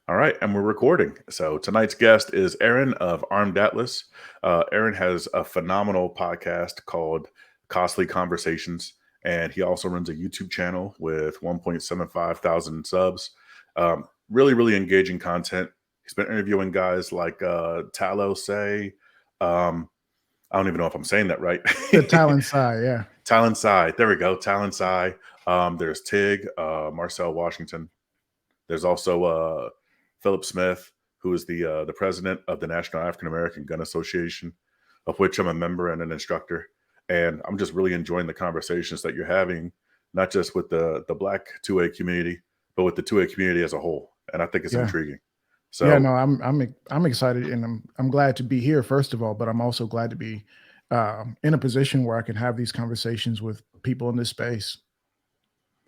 All right, and we're recording. So tonight's guest is Aaron of Armed Atlas. Aaron has a phenomenal podcast called Costly Conversations, and he also runs a YouTube channel with 1.75 thousand subs. Really, really engaging content. He's been interviewing guys like Talo Say. Um, I don't even know if I'm saying that right. The Talon Sai, yeah. Talon Sai. There we go. Talon Sai. There's Tig, Marcel Washington. There's also Philip Smith, who is the president of the National African American Gun Association, of which I'm a member and an instructor. And I'm just really enjoying the conversations that you're having, not just with the Black 2A community, but with the 2A community as a whole. And I think it's Yeah. intriguing. Yeah, So no, I'm excited, and I'm glad to be here first of all, but I'm also glad to be in a position where I can have these conversations with people in this space.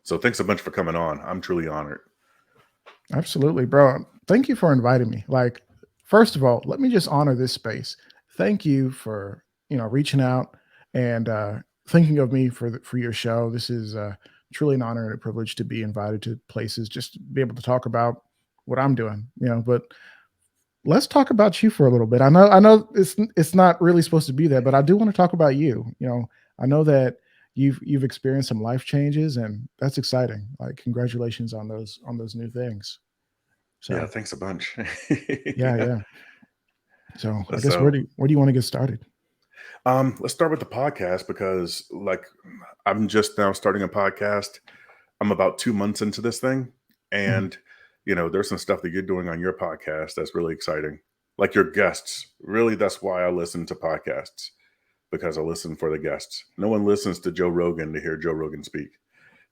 so thanks a bunch for coming on. I'm truly honored. Absolutely, bro. Thank you for inviting me. Like, first of all, let me just honor this space. Thank you for reaching out and thinking of me for your show. This is truly an honor and a privilege to be invited to places, just to be able to talk about what I'm doing. But let's talk about you for a little bit. I know it's not really supposed to be that, but I do want to talk about you. I know that you've experienced some life changes, and that's exciting. Like, congratulations on those new things. Yeah, So thanks a bunch. yeah, yeah. So I guess so where do you want to get started? let's start with the podcast because, like, I'm just now starting a podcast. I'm about 2 months into this thing, Mhm. and there's some stuff that you're doing on your podcast that's really exciting. Like your guests, really, that's why I listen to podcasts because I listen for the guests. No one listens to Joe Rogan to hear Joe Rogan speak.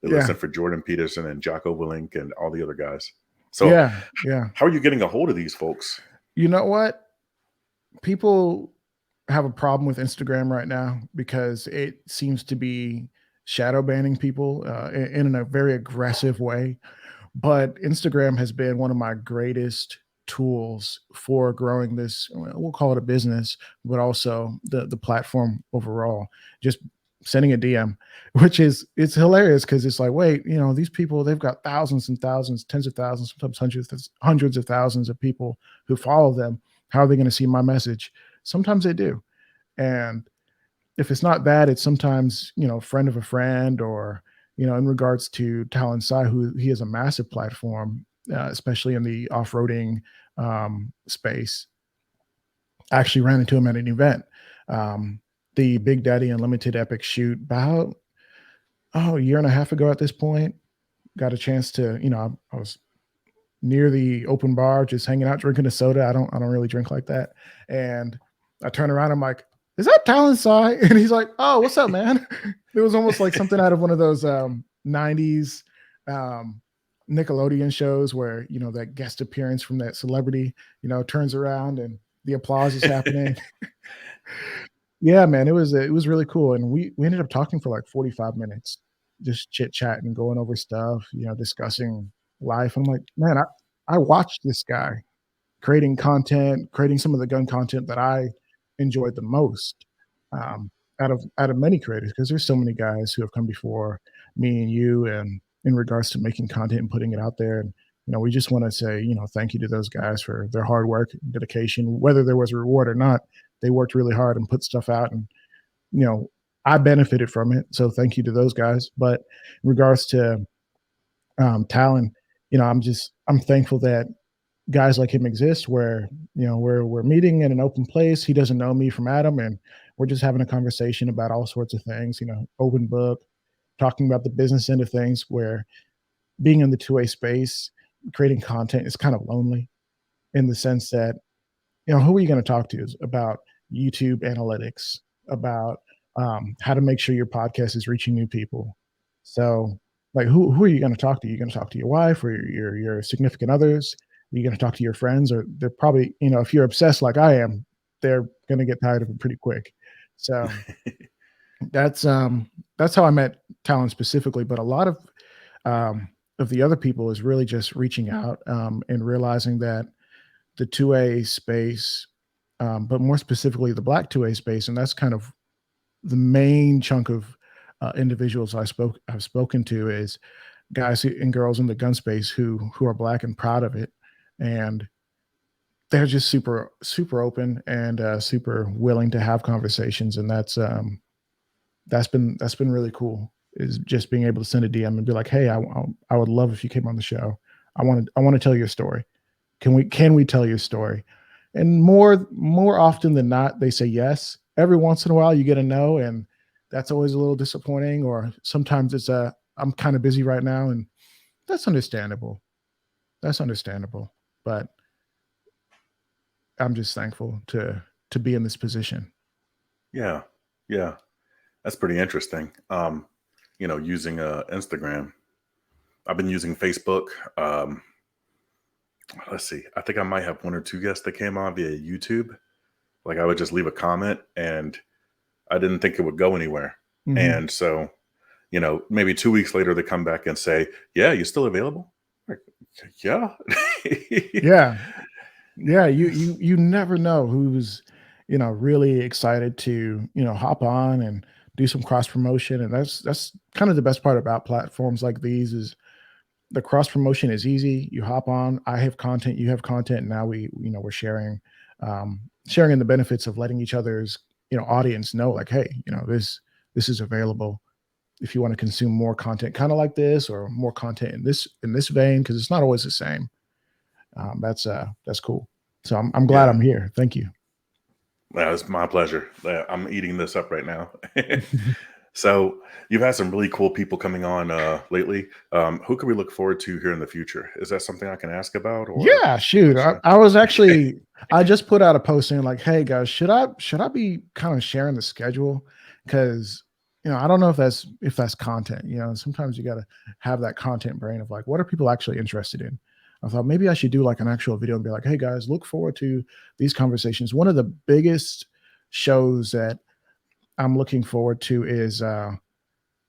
They Yeah, listen for Jordan Peterson and Jocko Willink and all the other guys. So, yeah, yeah. how are you getting a hold of these folks? You know what? People have a problem with Instagram right now because it seems to be shadow banning people in a very aggressive way. But Instagram has been one of my greatest tools for growing this, we'll call it a business, but also the platform overall. Just sending a DM, which is it's hilarious because it's like, wait, these people, they've got thousands and thousands, tens of thousands, sometimes hundreds of thousands of people who follow them. How are they going to see my message? Sometimes they do. And if it's not that, it's sometimes, friend of a friend, or, in regards to Talon Sai, who he has a massive platform, especially in the off-roading space. I actually ran into him at an event. Um, the Big Daddy Unlimited Epic shoot about, a year and a half ago at this point. Got a chance to, I was near the open bar, just hanging out, drinking a soda. I don't really drink like that. And I turn around, I'm like, is that Talon Sai? And he's like, oh, what's up, man? It was almost like something out of one of those 90s um, Nickelodeon shows where, that guest appearance from that celebrity, turns around and the applause is happening. Yeah, man, it was really cool. And we ended up talking for like 45 minutes, just chit chatting, going over stuff, discussing life. I'm like, man, I watched this guy creating content, creating some of the gun content that I enjoyed the most, um, out of many creators, because there's so many guys who have come before me and you, and in regards to making content and putting it out there. And we just want to say, thank you to those guys for their hard work, dedication, whether there was a reward or not. They worked really hard and put stuff out, and you know I benefited from it. So thank you to those guys. But in regards to Talon, I'm thankful that guys like him exist, where we're meeting in an open place. He doesn't know me from Adam, and we're just having a conversation about all sorts of things, open book, talking about the business end of things, where being in the 2A space, creating content is kind of lonely, in the sense that, who are you going to talk to is about YouTube analytics, about how to make sure your podcast is reaching new people. So, like, who are you going to talk to? You're going to talk to your wife or your significant others? Are you going to talk to your friends? Or they're probably, if you're obsessed like I am, they're going to get tired of it pretty quick. So that's that's how I met Talon specifically. But a lot of the other people is really just reaching out, and realizing that the 2A space, but more specifically the Black 2A space, and that's kind of the main chunk of individuals I've spoken to, is guys and girls in the gun space who are Black and proud of it, and they're just super open and super willing to have conversations, and that's been really cool. Is just being able to send a DM and be like, "Hey, I would love if you came on the show. I want to tell your story. Can we tell your story?" And more often than not, they say yes. Every once in a while, you get a no, and that's always a little disappointing. Or sometimes it's a I'm kind of busy right now, and that's understandable. That's understandable. But I'm just thankful to be in this position. Yeah. Yeah. That's pretty interesting. Using Instagram. I've been using Facebook. Let's see. I think I might have one or two guests that came on via YouTube. Like I would just leave a comment and I didn't think it would go anywhere. Mhm. And so, maybe 2 weeks later they come back and say, "Yeah, you still available?" Like, yeah. Yeah. Yeah, you never know who's, really excited to, hop on and do some cross promotion, and that's kind of the best part about platforms like these is the cross promotion is easy. You hop on, I have content, you have content, and now we're sharing in the benefits of letting each other's, audience know like, hey, this is available if you want to consume more content kind of like this or more content in this vein because it's not always the same. That's cool. So I'm glad Yeah. I'm here. Thank you. Well, it's my pleasure. I'm eating this up right now. So you've had some really cool people coming on lately. Who can we look forward to here in the future? Is that something I can ask about, or Yeah, shoot. should I was actually I just put out a post saying like, "Hey guys, should I be kind of sharing the schedule? Because I don't know if that's content. Sometimes you got to have that content brain of like, what are people actually interested in? I thought maybe I should do like an actual video and be like, "Hey guys, look forward to these conversations." One of the biggest shows that I'm looking forward to is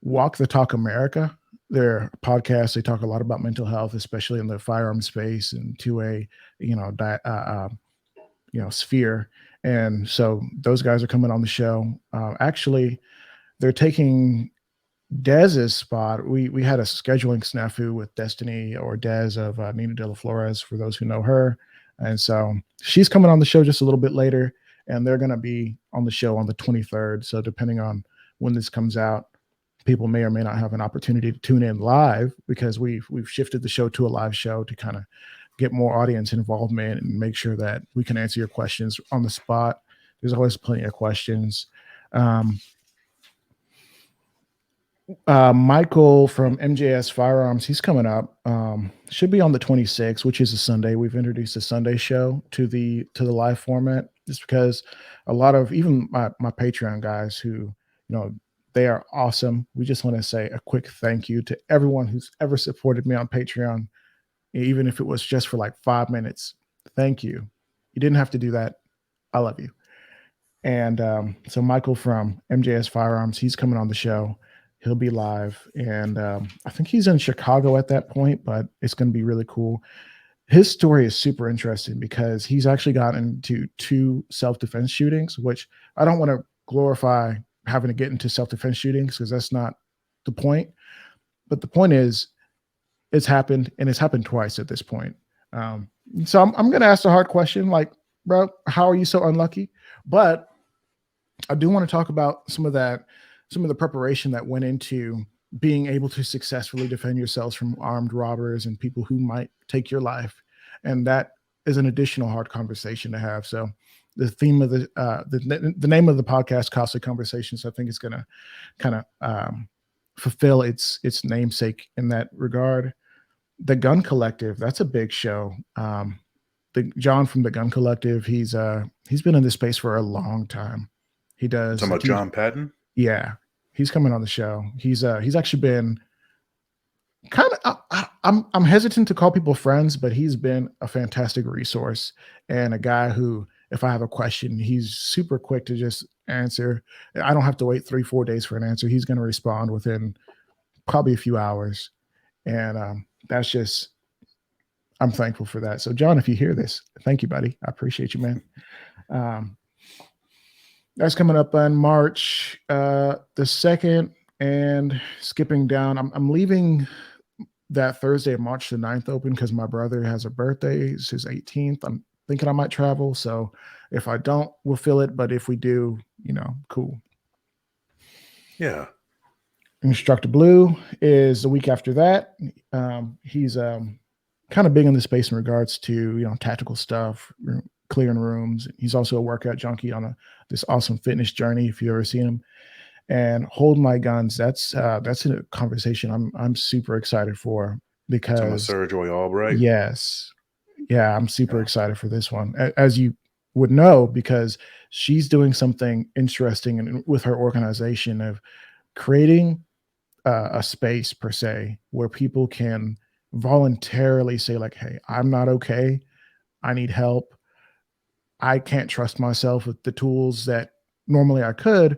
Walk the Talk America. Their podcast, they talk a lot about mental health, especially in the firearm space and to a you know sphere. And so those guys are coming on the show. Actually, they're taking Dez's spot. We had a scheduling snafu with Destiny or Dez of Nina De La Flores, for those who know her, and so she's coming on the show just a little bit later, and they're going to be on the show on the 23rd. So depending on when this comes out, people may or may not have an opportunity to tune in live because we've shifted the show to a live show to kind of get more audience involvement and make sure that we can answer your questions on the spot. There's always plenty of questions. Um, Michael from MJS Firearms, he's coming up. Should be on the 26th, which is a Sunday. We've introduced a Sunday show to the live format, just because a lot of even my Patreon guys who they are awesome. We just want to say a quick thank you to everyone who's ever supported me on Patreon, even if it was just for like 5 minutes. Thank you. You didn't have to do that. I love you. And so Michael from MJS Firearms, he's coming on the show. He'll be live, and I think he's in Chicago at that point, but it's going to be really cool. His story is super interesting because he's actually gotten into 2 self-defense shootings, which I don't want to glorify having to get into self-defense shootings because that's not the point. But the point is, it's happened, and it's happened twice at this point. Um, so I'm going to ask the hard question, like, bro, how are you so unlucky? But I do want to talk about some of the preparation that went into being able to successfully defend yourselves from armed robbers and people who might take your life. And that is an additional hard conversation to have. So the theme of the name of the podcast, Costly Conversations, I think is going to kind of fulfill its namesake in that regard. The Gun Collective, that's a big show. The John from the Gun Collective, he's been in this space for a long time. He does talking the about John Patton? yeah, he's coming on the show. He's actually been kind of I'm hesitant to call people friends, but he's been a fantastic resource and a guy who, if I have a question, he's super quick to just answer. I don't have to wait 3-4 days for an answer. He's going to respond within probably a few hours, and that's just I'm thankful for that. So John, if you hear this, thank you, buddy. I appreciate you, man. Um, That's coming up on March the 2nd. And skipping down, I'm leaving that Thursday, March the 9th open because my brother has a birthday. It's his 18th. I'm thinking I might travel. So if I don't, we'll fill it. But if we do, cool. Yeah. Instructor Blue is the week after that. He's kind of big in the space in regards to tactical stuff, clearing rooms. He's also a workout junkie on this awesome fitness journey. If you ever seen him, and Hold My Guns, that's a conversation I'm super excited for Talking about because Sarah Joy Albright. yes, yeah, I'm super Yeah. excited for this one, as you would know, because she's doing something interesting and with her organization of creating a space per se where people can voluntarily say like, hey, I'm not okay, I need help, I can't trust myself with the tools that normally I could,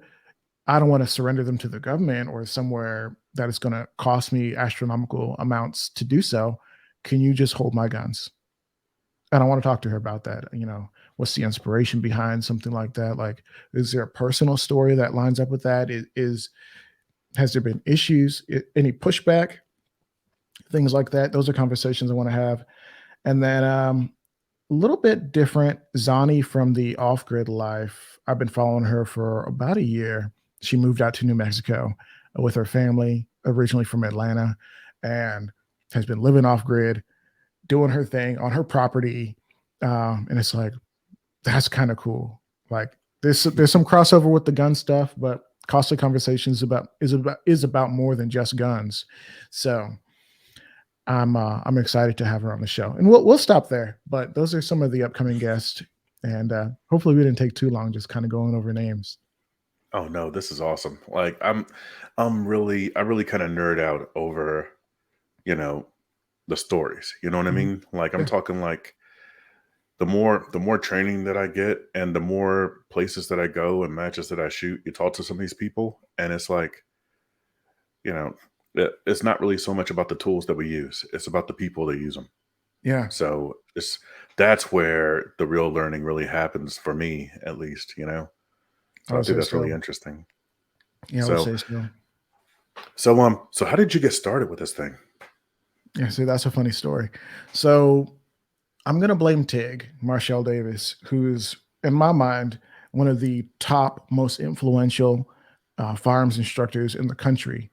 I don't want to surrender them to the government or somewhere that is going to cost me astronomical amounts to do so. Can you just hold my guns? And I want to talk to her about that. What's the inspiration behind something like that? Like, is there a personal story that lines up with that? Has there been issues, any pushback, things like that? Those are conversations I want to have. And then a little bit different, Zani from the Off Grid Life. I've been following her for about a year. She moved out to New Mexico with her family, originally from Atlanta, and has been living off grid, doing her thing on her property. And it's like, that's kind of cool. Like there's some crossover with the gun stuff, but Costly Conversations is about more than just guns. So I'm excited to have her on the show, and we'll stop there. But those are some of the upcoming guests, and hopefully we didn't take too long just kind of going over names. Oh no, this is awesome. Like I really kind of nerd out over, you know, the stories. You know what I Mhm. mean? Like I'm Yeah, talking like the more training that I get and the more places that I go and matches that I shoot, you talk to some of these people and it's like, you know, it's not really so much about the tools that we use. It's about the people that use them. yeah, So that's where the real learning really happens for me, at least, you know. I So I would think say that's really so. interesting. Yeah, I would So say so. so how did you get started with this thing? Yeah, see, that's a funny story. So I'm gonna blame Tig Marshall Davis, who's in my mind one of the top most influential firearms instructors in the country,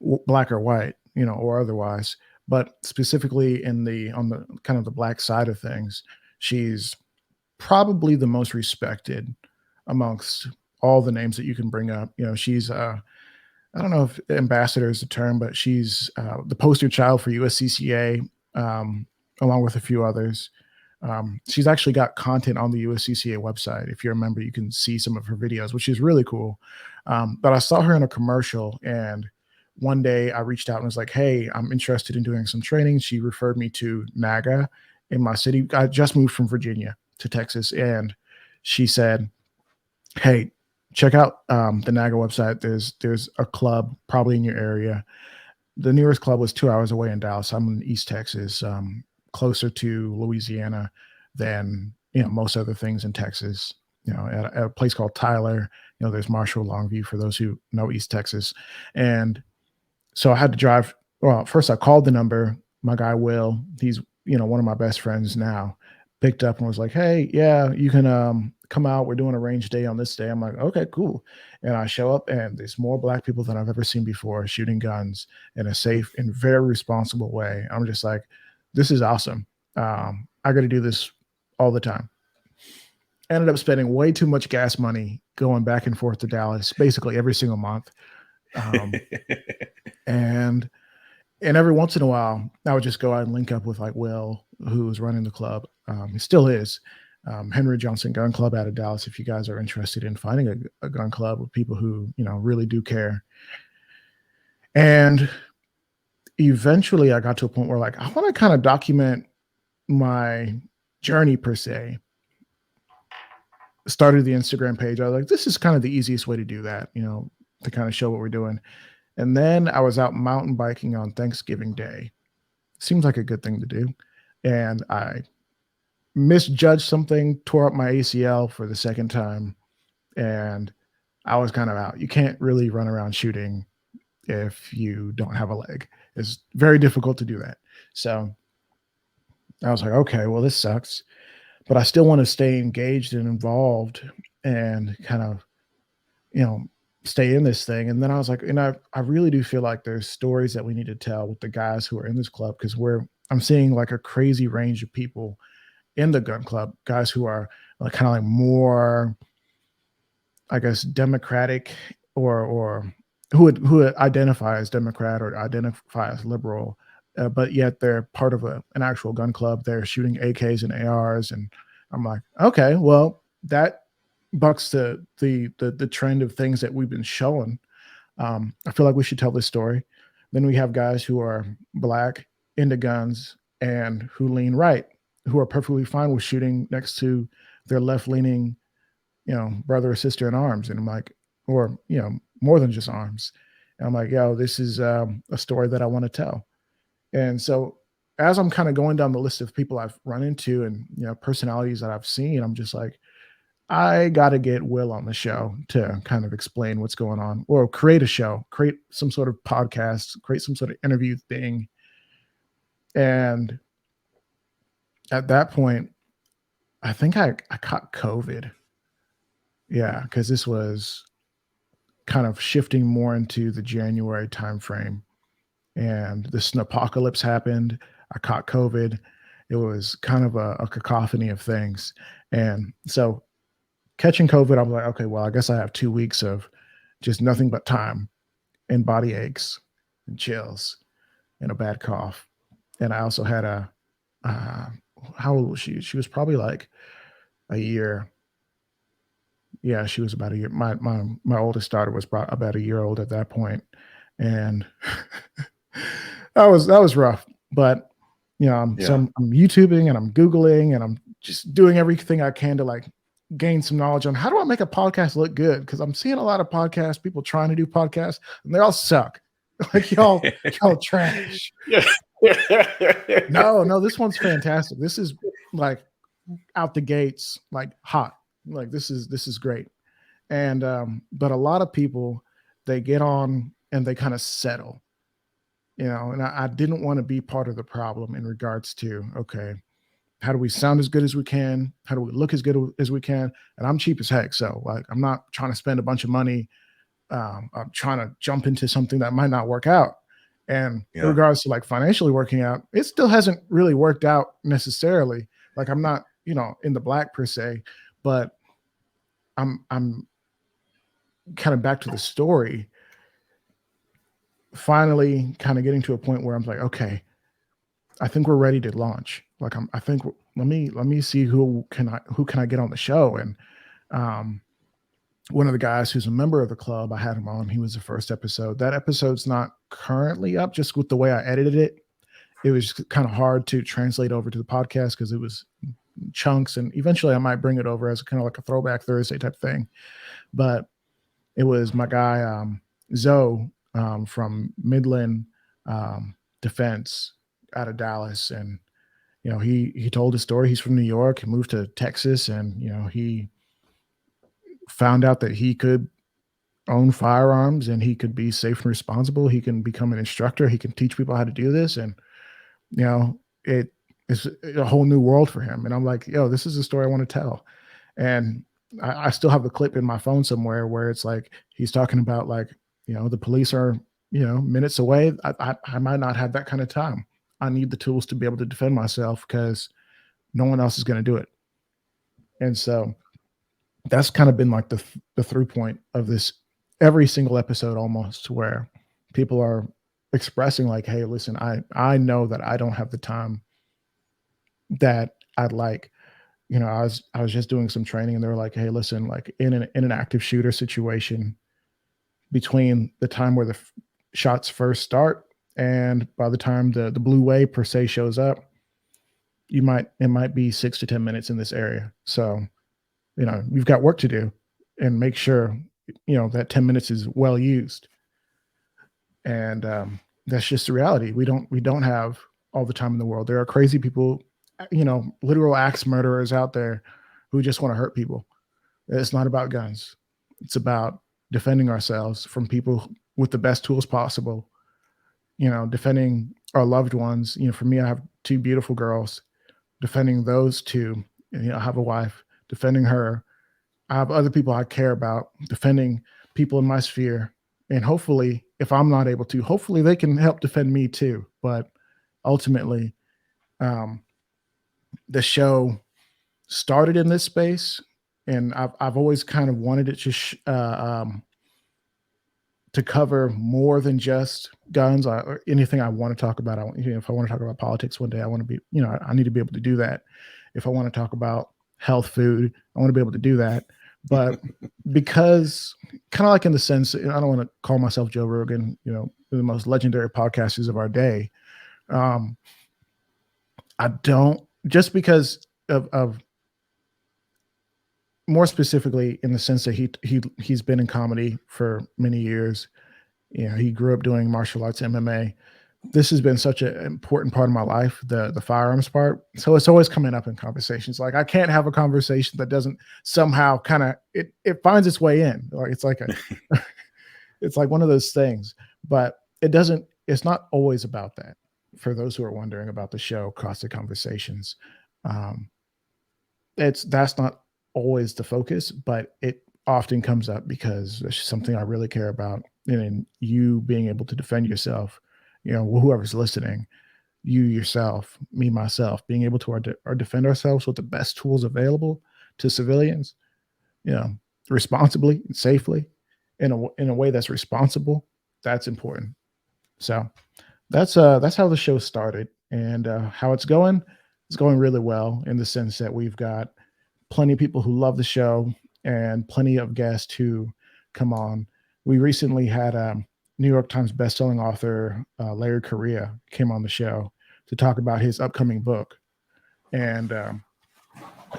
black or white, or otherwise. But specifically on the kind of the black side of things, she's probably the most respected amongst all the names that you can bring up. She's I don't know if ambassador is the term, but she's the poster child for USCCA, along with a few others. She's actually got content on the USCCA website. If you remember, you can see some of her videos, which is really cool. But I saw her in a commercial, and one day I reached out and was like, "Hey, I'm interested in doing some training." She referred me to NAGA in my city. I just moved from Virginia to Texas, and she said, "Hey, check out the NAGA website. There's a club probably in your area." The nearest club was 2 hours away in Dallas. I'm in East Texas, closer to Louisiana than most other things in Texas. At a place called Tyler. There's Marshall Longview for those who know East Texas, and so I had to drive. Well, first I called the number. My guy Will, he's one of my best friends now, picked up and was like, "Hey, yeah, you can come out. We're doing a range day on this day." I'm like, "Okay, cool." And I show up, and there's more black people than I've ever seen before shooting guns in a safe and very responsible way. I'm just like, "This is awesome. I got to do this all the time." Ended up spending way too much gas money going back and forth to Dallas, basically every single month. Um, and every once in a while, I would just go out and link up with like Will, who was running the club. He still is. Henry Johnson Gun Club out of Dallas. If you guys are interested in finding a gun club with people who really do care. And eventually, I got to a point where like I want to kind of document my journey per se. Started the Instagram page. I was like, this is kind of the easiest way to do that, to kind of show what we're doing. And then I was out mountain biking on Thanksgiving Day. Seems like a good thing to do. And I misjudged something, tore up my ACL for the second time, and I was kind of out. You can't really run around shooting if you don't have a leg. It's very difficult to do that. So I was like, okay, well, this sucks, but I still want to stay engaged and involved and kind of, you know, stay in this thing. And then I was like, and I really do feel like there's stories that we need to tell with the guys who are in this club, because I'm seeing like a crazy range of people in the gun club, guys who are like kind of like more, I guess, democratic, or who identify as Democrat or identify as liberal, but yet they're part of an actual gun club. They're shooting AKs and ARs, and I'm like, okay, well, that bucks the trend of things that we've been showing. I feel like we should tell this story. Then we have guys who are black, into guns, and who lean right, who are perfectly fine with shooting next to their left leaning, brother or sister in arms. And I'm like, or, more than just arms. And I'm like, yo, this is a story that I want to tell. And so as I'm kind of going down the list of people I've run into and, personalities that I've seen, I'm just like, I got to get Will on the show to kind of explain what's going on, or create a show, create some sort of podcast, create some sort of interview thing. And at that point, I think I caught COVID. Yeah, because this was kind of shifting more into the January timeframe, and this apocalypse happened. I caught COVID. It was kind of a cacophony of things. And so catching COVID, I'm like, okay, well, I guess I have 2 weeks of just nothing but time and body aches and chills and a bad cough. And I also had uh, how old was she? She was probably like a year. Yeah, she was about a year. My oldest daughter was about a year old at that point, and that was rough. But so Yeah. I'm YouTubing and I'm Googling and I'm just doing everything I can to like gain some knowledge on how do I make a podcast look good, because I'm seeing a lot of podcasts, people trying to do podcasts, and they all suck. Like y'all trash. No, this one's fantastic. This is like out the gates, like hot. Like this is great. And but a lot of people, they get on and they kind of settle, and I didn't want to be part of the problem in regards to, okay, how do we sound as good as we can, how do we look as good as we can, and I'm cheap as heck, so like I'm not trying to spend a bunch of money. I'm trying to jump into something that might not work out. And in Yeah. regards to like financially working out, it still hasn't really worked out necessarily. Like I'm not, in the black per se, but I'm kind of back to the story, finally kind of getting to a point where I'm like, okay, I think we're ready to launch. Like I think let me see who can I get on the show. And um, one of the guys who's a member of the club, I had him on. He was the first episode. That episode's not currently up, just with the way I edited it. It was kind of hard to translate over to the podcast because it was chunks, and eventually I might bring it over as kind of like a throwback Thursday type thing. But it was my guy Zoe from Midland Defense out of Dallas, and he told his story. He's from New York. He moved to Texas, and he found out that he could own firearms and he could be safe and responsible. He can become an instructor. He can teach people how to do this, and it is a whole new world for him. And I'm like, yo, this is a story I want to tell. And I still have the clip in my phone somewhere where it's like he's talking about like, the police are, minutes away. I might not have that kind of time. I need the tools to be able to defend myself because no one else is going to do it. And so that's kind of been like the through point of this every single episode almost, where people are expressing like, hey, listen, I know that I don't have the time that I'd like. I was just doing some training, and they were like, hey, listen, like in an active shooter situation, between the time where the shots first start and by the time the blue wave per se shows up, it might be 6 to 10 minutes in this area. So, you've got work to do, and make sure, that 10 minutes is well used. And that's just the reality. We don't have all the time in the world. There are crazy people, literal axe murderers out there who just want to hurt people. It's not about guns. It's about defending ourselves from people with the best tools possible, defending our loved ones. For me, I have two beautiful girls. Defending those two, I have a wife. Defending her, I have other people I care about. Defending people in my sphere, and hopefully, if I'm not able to, hopefully they can help defend me too. But ultimately, um, the show started in this space, and I've always kind of wanted it to cover more than just guns or anything I want to talk about. If I want to talk about politics one day, I want to be, I need to be able to do that. If I want to talk about health food, I want to be able to do that. But because kind of like in the sense, I don't want to call myself Joe Rogan, the most legendary podcasters of our day. I don't, just because of more specifically in the sense that he's been in comedy for many years. He grew up doing martial arts, MMA. This has been such an important part of my life, the firearms part. So it's always coming up in conversations. Like I can't have a conversation that doesn't somehow kind of it finds its way in. Like it's like it's like one of those things, but it's not always about that. For those who are wondering about the show, Caustic Conversations, that's not always the focus, but it often comes up because it's something I really care about. And you being able to defend yourself, whoever's listening, you yourself, me, myself, being able to defend ourselves with the best tools available to civilians, responsibly and safely in a way that's responsible. That's important. So that's how the show started, and how it's going. It's going really well in the sense that we've got plenty of people who love the show and plenty of guests who come on. We recently had New York Times bestselling author Larry Correia came on the show to talk about his upcoming book, and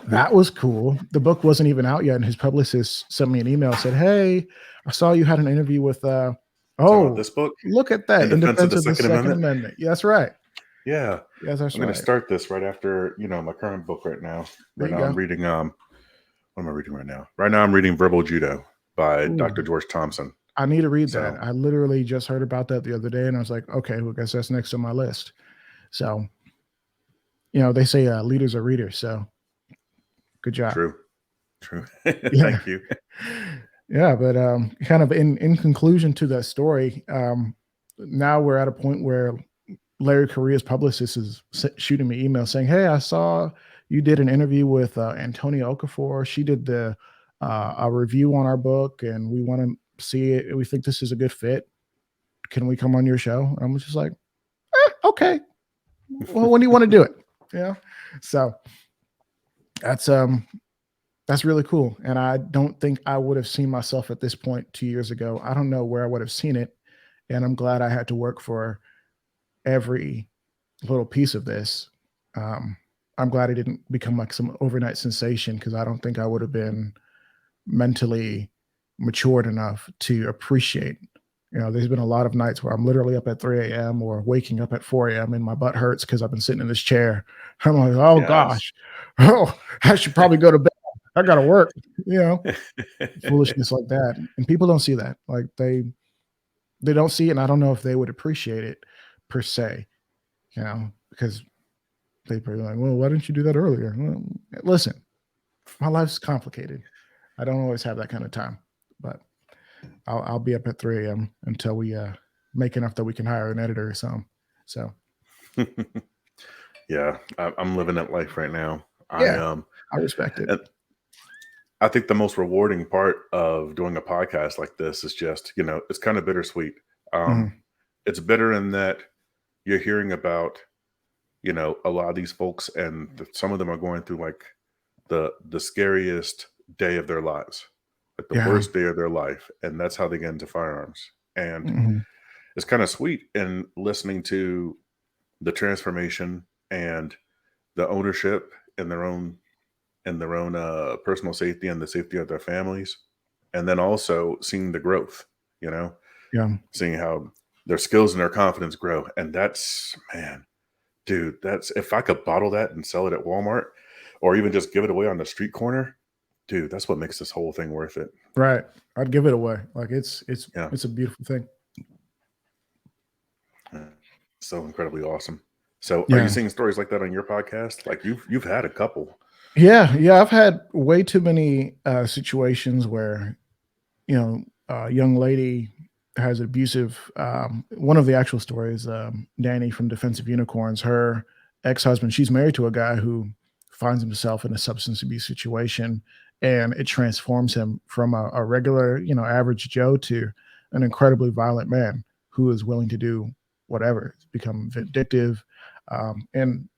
that was cool. The book wasn't even out yet, and his publicist sent me an email, said, "Hey, I saw you had an interview with this book, look at that, In Defense of the Second Amendment." Yeah, that's right. Yeah, Yes, that's I'm going right. to start this right after my current book right now. There Right you now, go. I'm reading what am I reading right now? Right now, I'm reading Verbal Judo by Ooh, Dr. George Thompson. I need to read So that. I literally just heard about that the other day, and I was like, okay, well, I guess that's next on my list. So, they say leaders are readers. So, good job. true. Yeah. Thank you. Yeah, but kind of in conclusion to that story, now we're at a point where Larry Correia's publicist is shooting me emails saying, "Hey, I saw you did an interview with Antonia Okafor. She did a review on our book, and we want to see it. We think this is a good fit. Can we come on your show?" And I'm just like, okay. Well, when do you want to do it? So that's really cool. And I don't think I would have seen myself at this point 2 years ago. I don't know where I would have seen it. And I'm glad I had to work for every little piece of this. I'm glad it didn't become like some overnight sensation, because I don't think I would have been mentally matured enough to appreciate. There's been a lot of nights where I'm literally up at 3 a.m. or waking up at 4 a.m. and my butt hurts because I've been sitting in this chair. I'm like, oh gosh, I should probably go to bed. I got to work, foolishness like that. And people don't see that. Like they don't see it. And I don't know if they would appreciate it per se, because they probably like, well, why didn't you do that earlier? Well, listen, my life's complicated. I don't always have that kind of time, but I'll be up at 3 a.m. until we make enough that we can hire an editor or something. So, yeah, I'm living that life right now. Yeah, I respect it. I think the most rewarding part of doing a podcast like this is just, it's kind of bittersweet. It's bitter in that you're hearing about, a lot of these folks, and some of them are going through like the scariest day of their lives, like the worst day of their life, and that's how they get into firearms. And it's kind of sweet in listening to the transformation and the ownership in their own personal safety and the safety of their families, and then also seeing the growth, seeing how their skills and their confidence grow. And that's, man, dude, that's, if I could bottle that and sell it at Walmart or even just give it away on the street corner, dude, that's what makes this whole thing worth it. Right. I'd give it away. Like it's a beautiful thing. So incredibly awesome. So are you Yeah. seeing stories like that on your podcast? Like you've had a couple. Yeah. I've had way too many situations where, a young lady has abusive. One of the actual stories, Danny from Defensive Unicorns, her ex-husband, she's married to a guy who finds himself in a substance abuse situation, and it transforms him from a regular, average Joe to an incredibly violent man who is willing to do whatever. It's become vindictive. And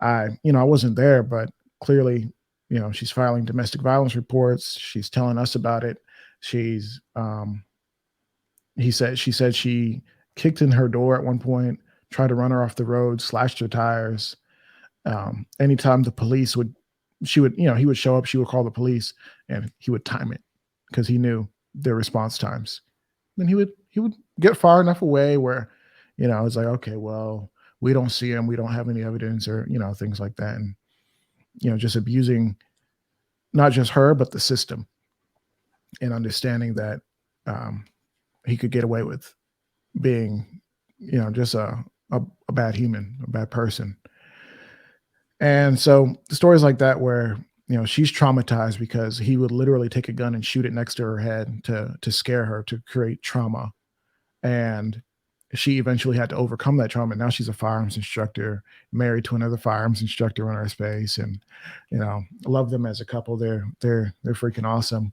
I wasn't there, but clearly, she's filing domestic violence reports. She's telling us about it. She's she said she kicked in her door at one point, tried to run her off the road, slashed her tires. Anytime the police would, she would, he would show up, she would call the police, and he would time it because he knew their response times. Then he would get far enough away where, it's like, okay, well, we don't see him, we don't have any evidence, or things like that, and just abusing not just her but the system, and understanding that um, he could get away with being, just a bad human, a bad person. And so stories like that where she's traumatized because he would literally take a gun and shoot it next to her head to scare her, to create trauma. And she eventually had to overcome that trauma. Now she's a firearms instructor, married to another firearms instructor in our space, and love them as a couple. They're freaking awesome.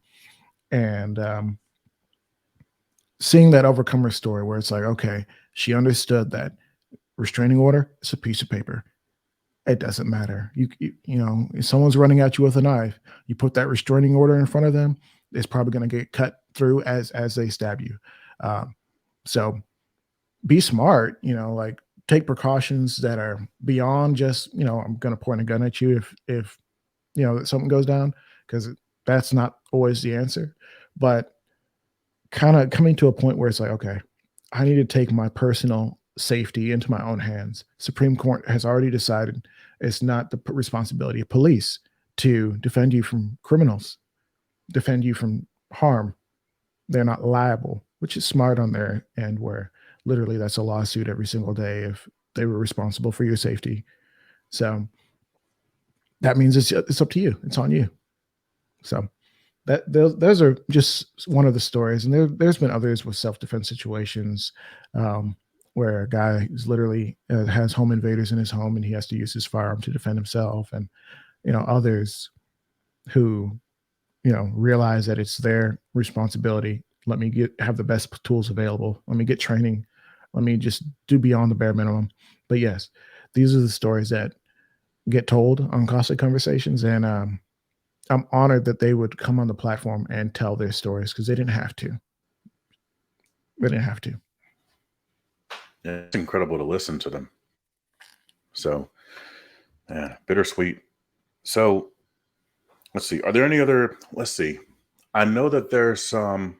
And seeing that overcomer story where it's like, okay, she understood that restraining order is a piece of paper. It doesn't matter. If someone's running at you with a knife, you put that restraining order in front of them, it's probably going to get cut through as they stab you. So be smart, like take precautions that are beyond just, I'm going to point a gun at you if something goes down, because that's not always the answer. But kind of coming to a point where it's like, okay, I need to take my personal safety into my own hands. Supreme Court has already decided it's not the responsibility of police to defend you from criminals, defend you from harm. They're not liable, which is smart on their end, where literally that's a lawsuit every single day if they were responsible for your safety. So that means it's up to you. It's on you. So those are just one of the stories, and there's been others with self-defense situations, um, where a guy is literally has home invaders in his home and he has to use his firearm to defend himself, and others who realize that it's their responsibility. Let me have the best tools available. Let me get training. Let me just do beyond the bare minimum. But yes, these are the stories that get told on Costly Conversations, and I'm honored that they would come on the platform and tell their stories, because they didn't have to. They didn't have to. It's incredible to listen to them. So, yeah, bittersweet. So, let's see. Are there any other? Let's see. I know that there's some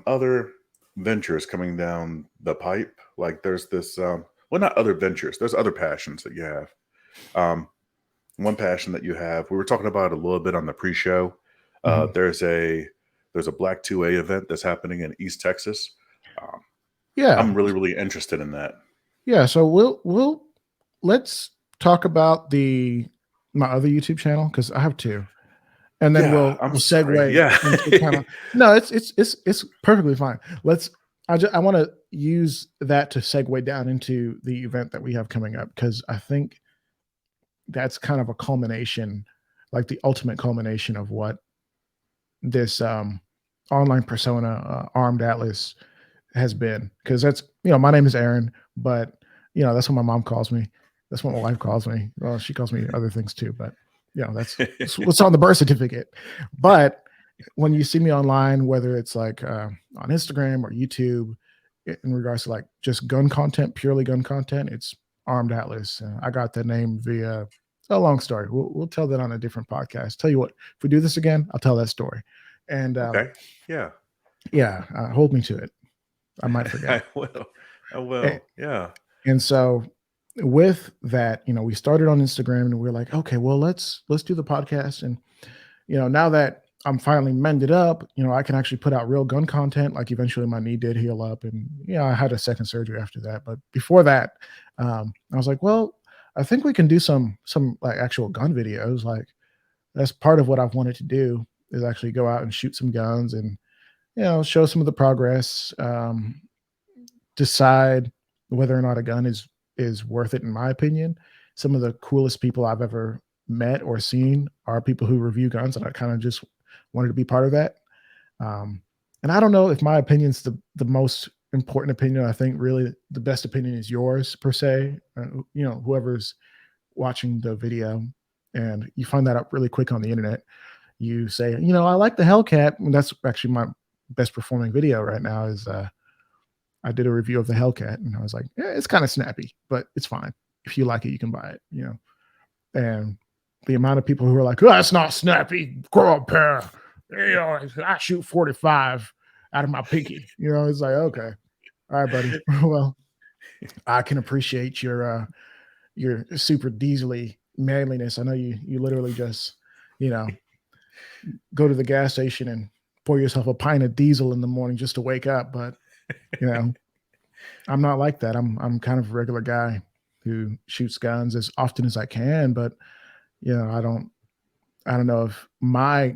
other ventures coming down the pipe. Like there's this. Well, not other ventures. There's other passions that you have. Um, one passion that you have. We were talking about it a little bit on the pre-show. Mhm. There's a Black 2A event that's happening in East Texas. Um, Yeah. I'm really, really interested in that. Yeah. So we'll let's talk about my other YouTube channel, because I have two, and then Yeah, we'll I'm sorry. segue Yeah. into kind of, no, it's perfectly fine. I want to use that to segue down into the event that we have coming up, because I think that's kind of a culmination, like the ultimate culmination of what this online persona, Armed Atlas, has been. Because that's, my name is Aaron, but that's what my mom calls me. That's what my wife calls me. Well, she calls me other things too, but that's what's on the birth certificate. But when you see me online, whether it's like on Instagram or YouTube, in regards to like just gun content, purely gun content, it's Armed Atlas. I got that name via, it's a long story. We'll tell that on a different podcast. Tell you what, if we do this again, I'll tell that story. And Okay. Yeah. yeah, hold me to it. I might forget. I will. I A- will. Yeah. And so with that, we started on Instagram and we are like, okay, well, let's do the podcast. And now that I'm finally mended up, I can actually put out real gun content. Like eventually my knee did heal up and I had a second surgery after that. But before that, I was like, well, I think we can do some like actual gun videos. Like that's part of what I've wanted to do is actually go out and shoot some guns and show some of the progress, decide whether or not a gun is worth it in my opinion. Some of the coolest people I've ever met or seen are people who review guns, and I kind of just wanted to be part of that. Um, and I don't know if my opinion's the most important opinion. I think really the best opinion is yours per se. Whoever's watching the video, and you find that out really quick on the internet. You say, I like the Hellcat. And that's actually my best performing video right now. Is I did a review of the Hellcat, and I was like, yeah, it's kind of snappy, but it's fine. If you like it, you can buy it. And the amount of people who are like, oh, that's not snappy, grow a pair. I shoot 45 out of my pinky. It's like, okay, all right, buddy. Well, I can appreciate your super diesely manliness. I know you literally just, you know, go to the gas station and pour yourself a pint of diesel in the morning just to wake up. But you know, I'm not like that. I'm kind of a regular guy who shoots guns as often as I can. But I don't know if my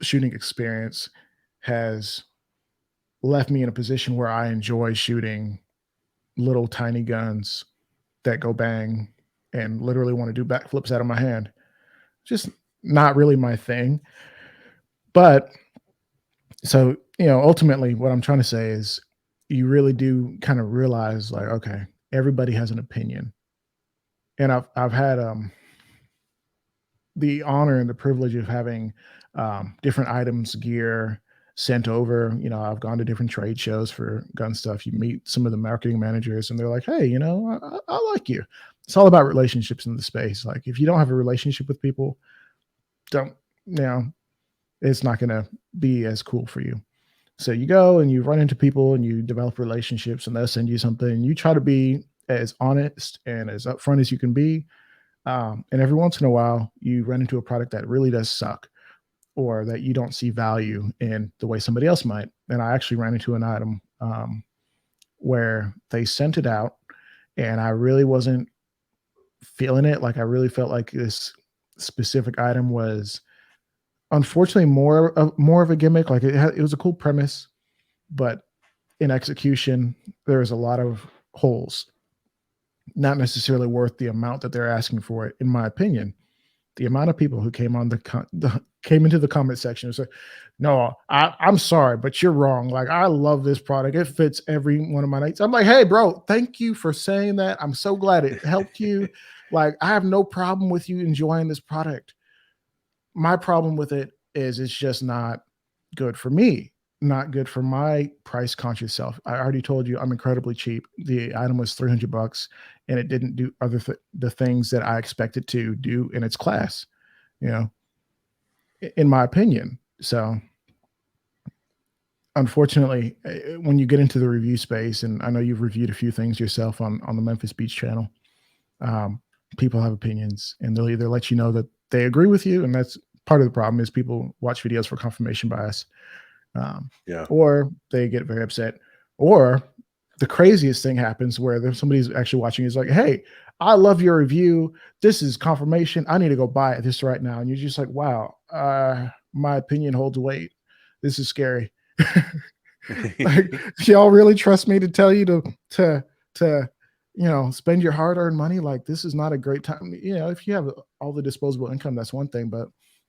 shooting experience has left me in a position where I enjoy shooting little tiny guns that go bang and literally want to do backflips out of my hand. Just not really my thing. But so, ultimately what I'm trying to say is you really do kind of realize like, okay, everybody has an opinion. And I've had the honor and the privilege of having different items, gear sent over. I've gone to different trade shows for gun stuff. You meet some of the marketing managers, and they're like, "Hey, I like you." It's all about relationships in the space. Like, if you don't have a relationship with people, don't it's not going to be as cool for you. So you go and you run into people and you develop relationships, and they'll send you something. And you try to be as honest and as upfront as you can be. And every once in a while, you run into a product that really does suck or that you don't see value in the way somebody else might. And I actually ran into an item where they sent it out and I really wasn't feeling it. Like I really felt like this specific item was unfortunately more of a gimmick. Like it was a cool premise, but in execution, there's a lot of holes, not necessarily worth the amount that they're asking for it, in my opinion. The amount of people who came on came into the comment section and said, "No, I'm sorry, but you're wrong. Like I love this product. It fits every one of my needs." I'm like, "Hey, bro, thank you for saying that. I'm so glad it helped you. Like I have no problem with you enjoying this product. My problem with it is it's just not good for me, not good for my price conscious self. I already told you I'm incredibly cheap. The item was $300 and it didn't do the things that I expected to do in its class, you know, in my opinion. So unfortunately, when you get into the review space, and I know you've reviewed a few things yourself on the Memphis Beach channel, um, people have opinions and they'll either let you know that they agree with you, and that's part of the problem is people watch videos for confirmation bias, um, Yeah. or they get very upset, or the craziest thing happens where there's somebody's actually watching is like, "Hey, I love your review. This is confirmation. I need to go buy this right now." And you're just like, "Wow, my opinion holds weight. This is scary." Like, y'all really trust me to tell you to spend your hard-earned money? Like, this is not a great time. If you have all the disposable income, that's one thing, but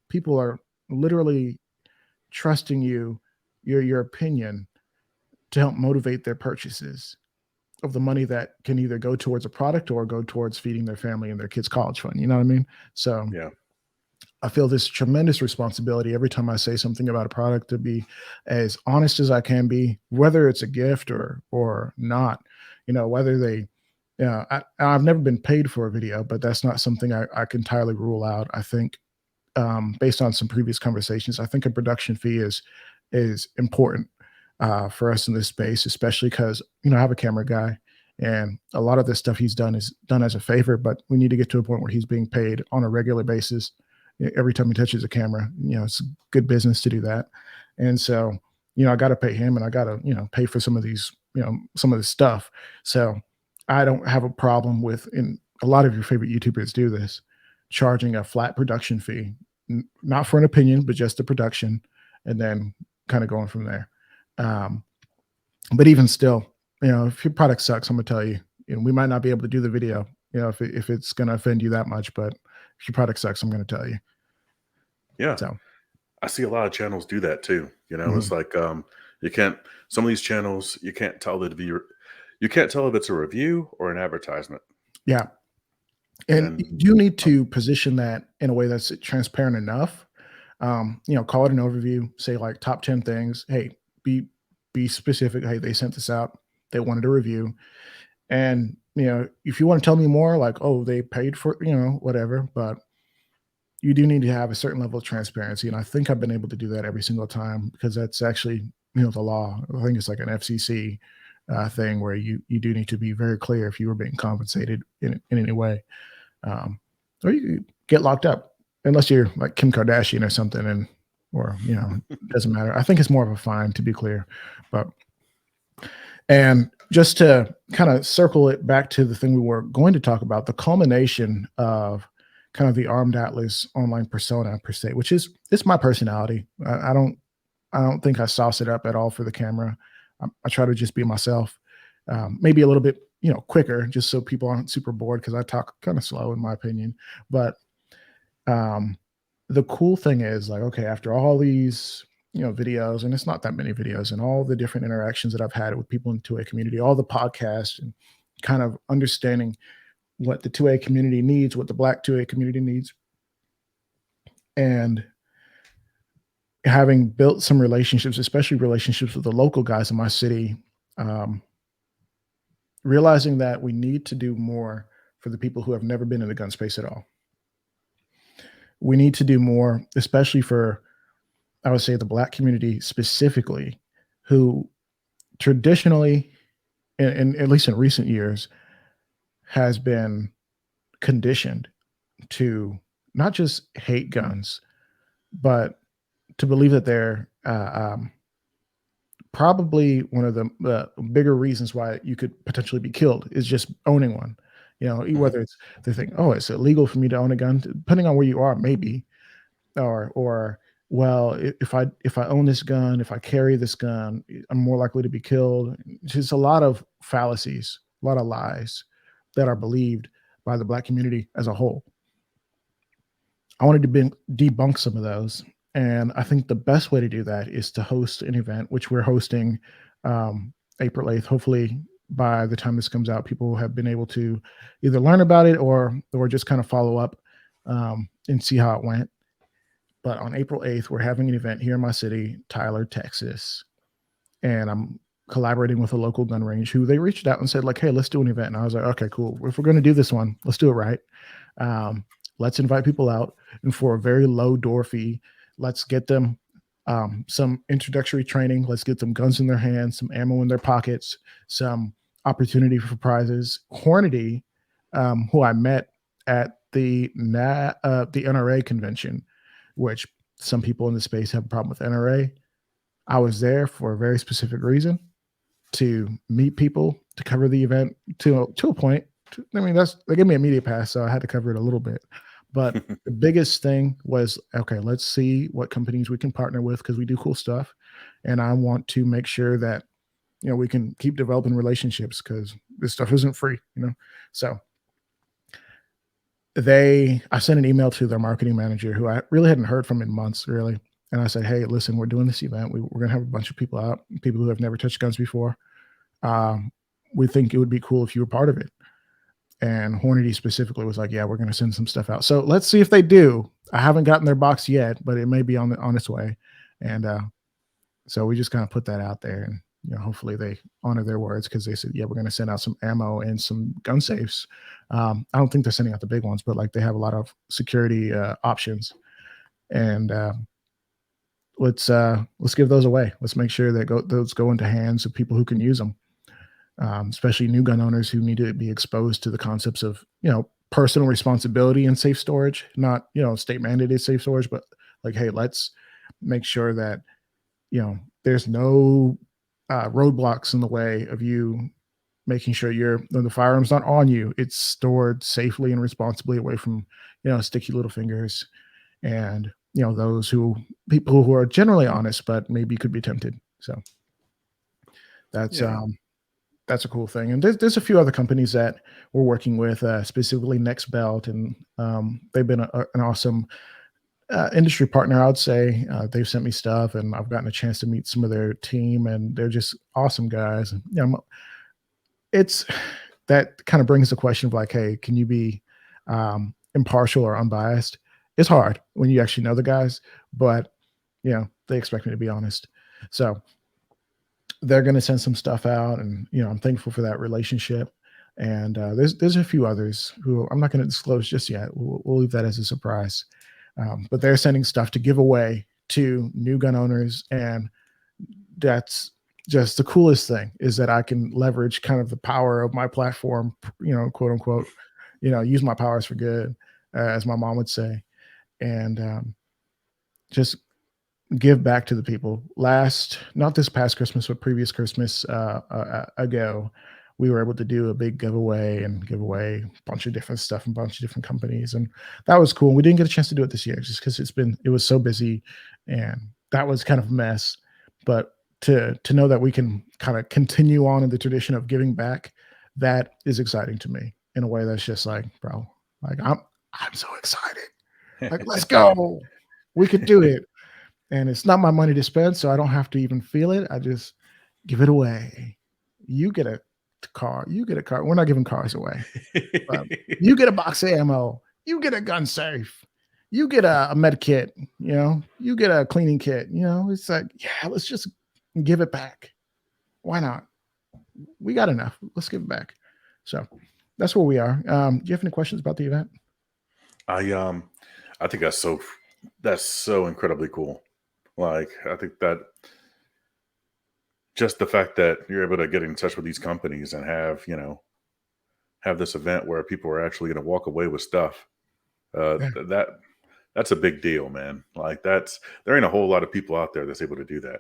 people are literally trusting your opinion to help motivate their purchases of the money that can either go towards a product or go towards feeding their family and their kids' college fund. You know what I mean? So Yeah. I feel this tremendous responsibility every time I say something about a product to be as honest as I can be, whether it's a gift or not. Whether they, I've never been paid for a video, but that's not something I can entirely rule out. I think, based on some previous conversations, I think a production fee is important for us in this space, especially because I have a camera guy, and a lot of this stuff he's done is done as a favor, but we need to get to a point where he's being paid on a regular basis every time he touches a camera. It's good business to do that. And so, I got to pay him, and I got to, pay for some of these, some of this stuff. So I don't have a problem with, and a lot of your favorite YouTubers do this, charging a flat production fee, not for an opinion, but just the production, and then kind of going from there. Um, but even still, if your product sucks, I'm gonna tell you, we might not be able to do the video, if it's gonna offend you that much, but if your product sucks, I'm gonna tell you. Yeah. So, I see a lot of channels do that too. It's mhm. like you can't some of these channels you can't tell the viewer you can't tell if it's a review or an advertisement. Yeah, and you And do need um, to position that in a way that's transparent enough. Call it an overview, say like top 10 things. Hey, be specific. Hey, they sent this out. They wanted a review. And if you want to tell me more, like, oh, they paid for, whatever, but you do need to have a certain level of transparency. And I think I've been able to do that every single time, because that's actually, the law. I think it's like an FCC thing where you do need to be very clear if you were being compensated in any way. Um, or you get locked up unless you're like Kim Kardashian or something, or it doesn't matter. I think it's more of a fine, to be clear. But and just to kind of circle it back to the thing we were going to talk about, the culmination of kind of the Armed Atlas online persona per se, which is it's my personality. I don't think I sauce it up at all for the camera. I try to just be myself, maybe a little bit quicker, just so people aren't super bored, because I talk kind of slow in my opinion. But um, the cool thing is, like, okay, after all these videos, and it's not that many videos, and all the different interactions that I've had with people in the 2A community, all the podcasts, and kind of understanding what the 2A community needs, what the Black 2A community needs, and having built some relationships, especially relationships with the local guys in my city, um, realizing that we need to do more for the people who have never been in the gun space at all. We need to do more, especially for, I would say, the Black community specifically, who traditionally, and at least in recent years, has been conditioned to not just hate guns, but to believe that they're probably one of the bigger reasons why you could potentially be killed is just owning one. mhm. Whether it's they think, oh, it's illegal for me to own a gun, depending on where you are, maybe, or well, if I own this gun, if I carry this gun, I'm more likely to be killed. Just a lot of fallacies, a lot of lies that are believed by the Black community as a whole. I wanted to debunk some of those. And I think the best way to do that is to host an event, which we're hosting April 8th. Hopefully, by the time this comes out, people have been able to either learn about it or just kind of follow up and see how it went. But on April 8th, we're having an event here in my city, Tyler, Texas. And I'm collaborating with a local gun range who they reached out and said, like, hey, let's do an event. And I was like, okay, cool. If we're going to do this one, let's do it right. Um, let's invite people out, and for a very low door fee, let's get them some introductory training. Let's get them guns in their hands, some ammo in their pockets, some opportunity for prizes. Hornady, who I met at the NRA convention, which some people in the space have a problem with NRA. I was there for a very specific reason, to meet people, to cover the event to a point. I mean, they gave me a media pass, so I had to cover it a little bit. But the biggest thing was, okay, let's see what companies we can partner with, because we do cool stuff, and I want to make sure that we can keep developing relationships, because this stuff isn't free. So I sent an email to their marketing manager, who I really hadn't heard from in months, really. And I said, hey, listen, we're doing this event. We're going to have a bunch of people out, people who have never touched guns before. Um, we think it would be cool if you were part of it. And Hornady specifically was like, yeah, we're going to send some stuff out. So let's see if they do. I haven't gotten their box yet, but it may be on its way. And so we just kind of put that out there, and hopefully they honor their words, because they said, yeah, we're going to send out some ammo and some gun safes. I don't think they're sending out the big ones, but like they have a lot of security options. And let's give those away. Let's make sure that those go into hands of people who can use them, especially new gun owners who need to be exposed to the concepts of personal responsibility in safe storage, not, state mandated safe storage, but like, hey, let's make sure that, there's no roadblocks in the way of you making sure the firearm's not on you. It's stored safely and responsibly away from, sticky little fingers and, people who are generally honest, but maybe could be tempted. So that's, Yeah. that's a cool thing. And there's a few other companies that we're working with, specifically Nextbelt, and they've been an awesome industry partner, I would say. They've sent me stuff, and I've gotten a chance to meet some of their team, and they're just awesome guys. And, it's that kind of brings the question of like, hey, can you be impartial or unbiased? It's hard when you actually know the guys, but they expect me to be honest. So they're going to send some stuff out, and I'm thankful for that relationship. And there's a few others who I'm not going to disclose just yet. We'll leave that as a surprise. But they're sending stuff to give away to new gun owners, and that's just the coolest thing, is that I can leverage kind of the power of my platform, quote unquote, use my powers for good, as my mom would say, and just give back to the people. Not this past Christmas, but previous Christmas ago, we were able to do a big giveaway and give away a bunch of different stuff from a bunch of different companies. And that was cool. We didn't get a chance to do it this year just because it was so busy, and that was kind of a mess. But to know that we can kind of continue on in the tradition of giving back, that is exciting to me in a way that's just like, bro, like I'm so excited. Like, let's go. We could do it. And it's not my money to spend, so I don't have to even feel it. I just give it away. You get a car. You get a car. We're not giving cars away. You get a box of ammo. You get a gun safe. You get a med kit. You get a cleaning kit. It's like, yeah, let's just give it back. Why not? We got enough. Let's give it back. So that's where we are. Do you have any questions about the event? I think that's so incredibly cool. Like, I think that just the fact that you're able to get in touch with these companies and have this event where people are actually going to walk away with stuff, Yeah. that's a big deal, man. Like, there ain't a whole lot of people out there that's able to do that.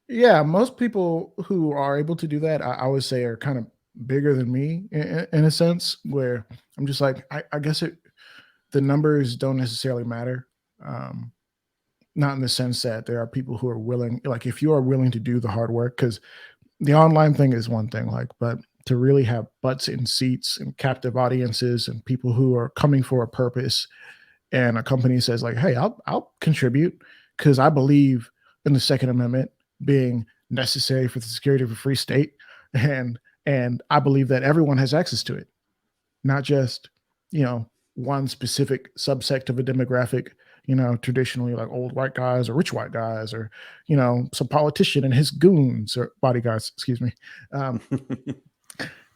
Yeah, most people who are able to do that, I would say, are kind of bigger than me in a sense, where I'm just like, I guess the numbers don't necessarily matter. Not in the sense that there are people who are willing, like if you are willing to do the hard work, because the online thing is one thing, like, but to really have butts in seats and captive audiences and people who are coming for a purpose, and a company says like, hey, I'll contribute because I believe in the Second Amendment being necessary for the security of a free state, and I believe that everyone has access to it, not just one specific subsect of a demographic, traditionally like old white guys or rich white guys, or some politician and his goons or bodyguards, excuse me.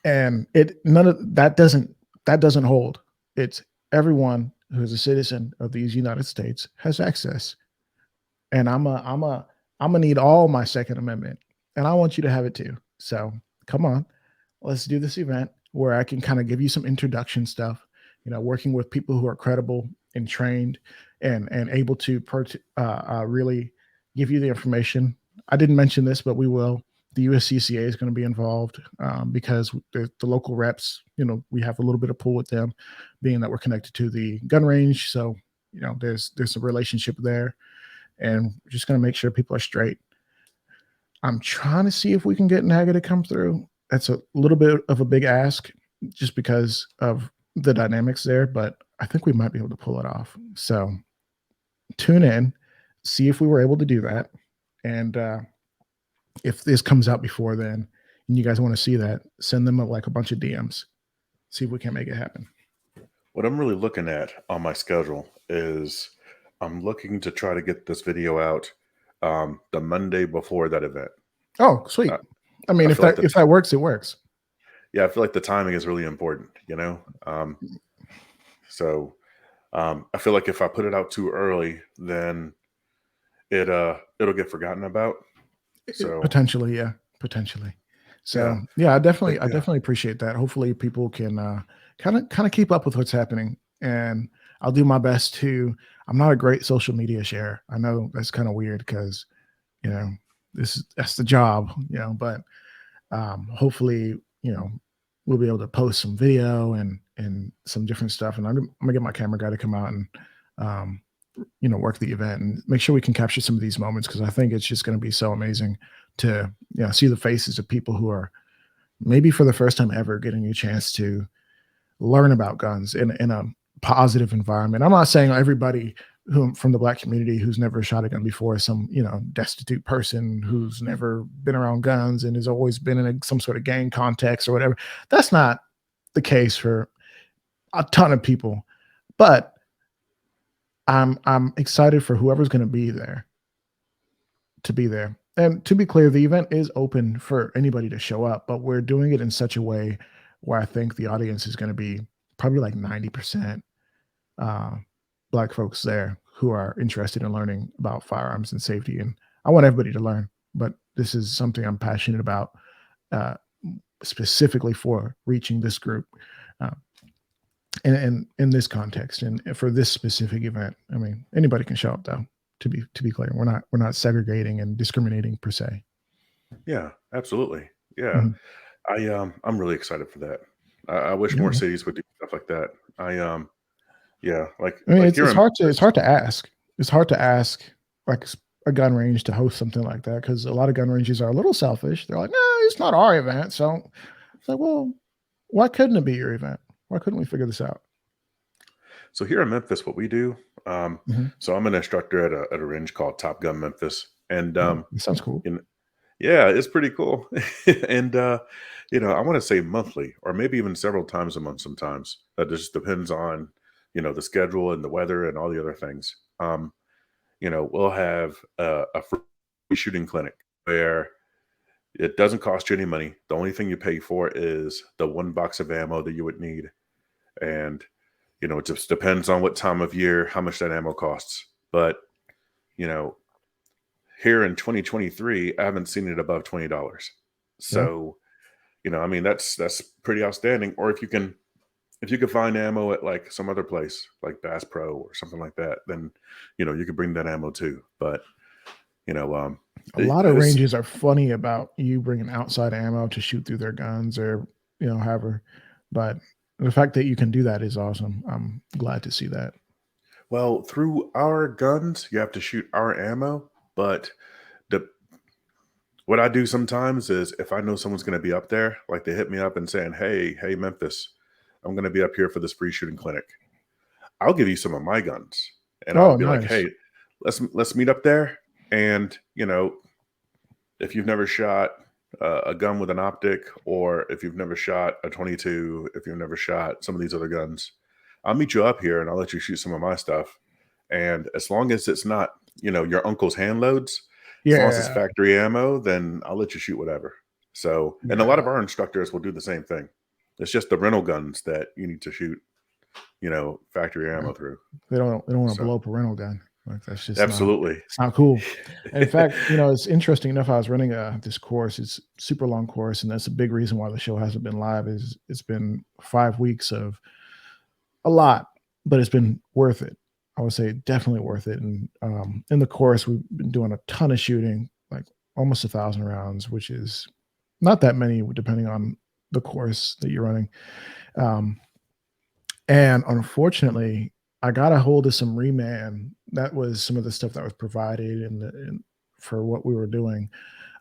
And none of that doesn't hold. It's everyone who is a citizen of these United States has access. And I'm gonna need all my Second Amendment, and I want you to have it too. So come on, let's do this event where I can kind of give you some introduction stuff, working with people who are credible and trained and able to really give you the information. I didn't mention this, but we will. The USCCA is going to be involved, because the local reps, we have a little bit of pull with them, being that we're connected to the gun range. So, there's a relationship there, and we're just going to make sure people are straight. I'm trying to see if we can get NAGA to come through. That's a little bit of a big ask just because of the dynamics there, but I think we might be able to pull it off. So tune in, see if we were able to do that. And if this comes out before then and you guys want to see that, send them like a bunch of DMs. See if we can make it happen. What I'm really looking at on my schedule is I'm looking to try to get this video out the Monday before that event. Oh, sweet. I mean, if that works, it works. Yeah, I feel like the timing is really important, So I feel like if I put it out too early, then it'll get forgotten about. So potentially, yeah, potentially. So yeah, I definitely appreciate that. Hopefully people can kind of keep up with what's happening, and I'll do my best to. I'm not a great social media share. I know that's kind of weird because you know that's the job, but hopefully, we'll be able to post some video and some different stuff. And I'm gonna get my camera guy to come out and um, work the event and make sure we can capture some of these moments because I think it's just going to be so amazing to see the faces of people who are maybe for the first time ever getting a chance to learn about guns in a positive environment. I'm not saying everybody who from the Black community who's never shot a gun before is some destitute person who's never been around guns and has always been in some sort of gang context or whatever. That's not the case for a ton of people, but I'm excited for whoever's going to be there to be there. And to be clear, the event is open for anybody to show up, but we're doing it in such a way where I think the audience is going to be probably like 90% uh, Black folks there who are interested in learning about firearms and safety. And I want everybody to learn, but this is something I'm passionate about, uh, specifically for reaching this group. Uh, and in this context and for this specific event, I mean, anybody can show up though. To be clear, we're not segregating and discriminating per se. Yeah, absolutely. Yeah. Mhm. I'm really excited for that. I wish Yeah, more man. cities would do stuff like that. Yeah, I mean, like it's here it's in hard to it's Memphis. hard to ask. It's hard to ask like a gun range to host something like that because a lot of gun ranges are a little selfish. They're like, no, it's not our event. So it's like, well, why couldn't it be your event? Why couldn't we figure this out? So here in Memphis, what we do. Um, Mhm. so I'm an instructor at a range called TopGunMemphis, and Oh, that sounds cool. in, yeah, it's pretty cool. And I want to say monthly, or maybe even several times a month. Sometimes that just depends on the schedule and the weather and all the other things. We'll have a free shooting clinic where it doesn't cost you any money. The only thing you pay for is the one box of ammo that you would need. And, it just depends on what time of year, how much that ammo costs. But, you know, here in 2023, I haven't seen it above $20. Yeah. So, I mean, that's pretty outstanding. Or if you can find ammo at like some other place like Bass Pro or something like that, then you could bring that ammo too. But you know, A lot of it's ranges are funny about you bringing outside ammo to shoot through their guns or, however. But the fact that you can do that is awesome. I'm glad to see that. well, through our guns, you have to shoot our ammo. But the what I do sometimes is if I know someone's going to be up there, like they hit me up and saying, "Hey, Memphis, I'm going to be up here for this free shooting clinic. I'll give you some of my guns," and I'll Oh, be like, nice. "Hey, let's meet up there." And if you've never shot a gun with an optic, or if you've never shot a 22, if you've never shot some of these other guns, I'll meet you up here and I'll let you shoot some of my stuff. And as long as it's not, your uncle's hand loads, as long as it's Yeah. factory ammo, then I'll let you shoot whatever. So, and a lot Yeah. of our instructors will do the same thing. It's just the rental guns that you need to shoot, factory Yeah. ammo through. They don't want to So, blow up a rental gun. Like that's just not absolutely. it's not cool. In fact, it's interesting enough. I was running this course. It's a super long course, and that's a big reason why the show hasn't been live. Is it's been 5 weeks of a lot, but it's been worth it. I would say definitely worth it. And in the course, we've been doing a ton of shooting, like almost 1,000 rounds, which is not that many depending on the course that you're running. Um, and unfortunately, I got a hold of some reman. That was some of the stuff that was provided for what we were doing.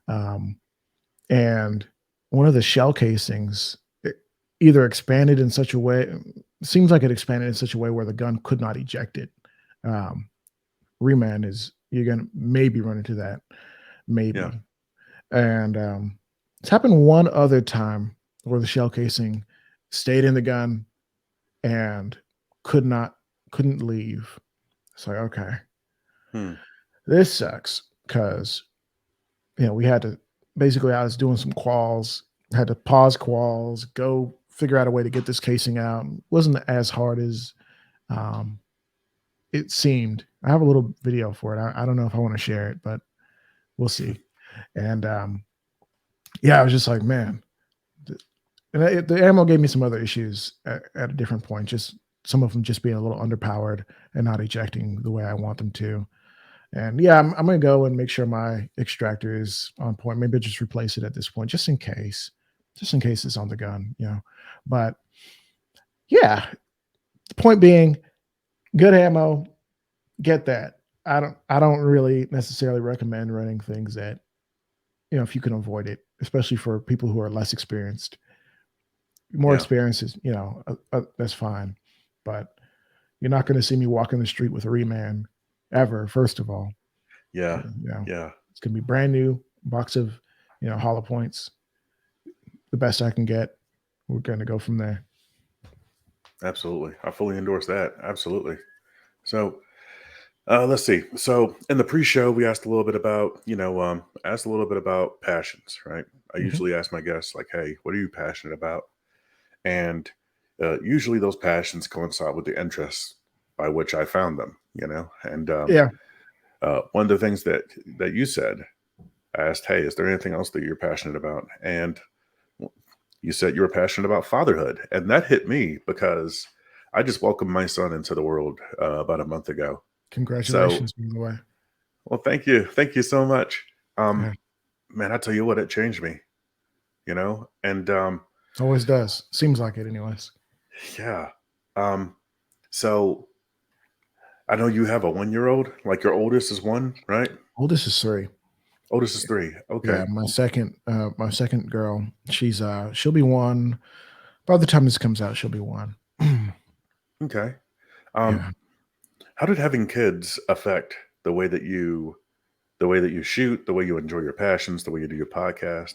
Um, and one of the shell casings either expanded in such a way, seems like it expanded in such a way where the gun could not eject it. Um, Reman is you're gonna maybe run into that, Yeah. maybe. And it's happened one other time where the shell casing stayed in the gun and could not couldn't leave. It's like, okay, Hmm. this sucks because we had to basically I was doing some quals, had to pause quals, go figure out a way to get this casing out. Wasn't as hard as um, it seemed. I have a little video for it. I don't know if I want to share it, but we'll see. And yeah, I was just like, man, And the ammo gave me some other issues at a different point. Just some of them just being a little underpowered and not ejecting the way I want them to. And yeah, I'm gonna go and make sure my extractor is on point. Maybe just replace it at this point, just in case it's on the gun, you know. But yeah, the point being, good ammo, get that. I don't really necessarily recommend running things that, you know, if you can avoid it, especially for people who are less experienced. More Yeah, experience is, you know, that's fine, but you're not going to see me walking the street with a reman ever. First of all, yeah, you know, yeah. it's going to be brand new box of, you know, hollow points, the best I can get. We're going to go from there. Absolutely, I fully endorse that. Absolutely. So, let's see. So, in the pre-show, we asked a little bit about, asked a little bit about passions, right? I Mhm. usually ask my guests, like, "Hey, what are you passionate about?" And usually, those passions coincide with the interests by which I found them. And Yeah, one of the things that you said, I asked, "Hey, is there anything else that you're passionate about?" And you said you were passionate about fatherhood, and that hit me because I just welcomed my son into the world about a month ago. So, congratulations, by the way. well, thank you so much. Yeah, Um, Man, I tell you what, it changed me. And always does. Seems like it, anyways. yeah. Um, so I know you have a 1 year old. Like your oldest is one, right? Oldest is 3. Oldest is three. Yeah, Okay, my second girl, she'll be 1 by the time this comes out, she'll be 1. okay. Um, Yeah. how did having kids affect the way that you shoot, the way you enjoy your passions, the way you do your podcast?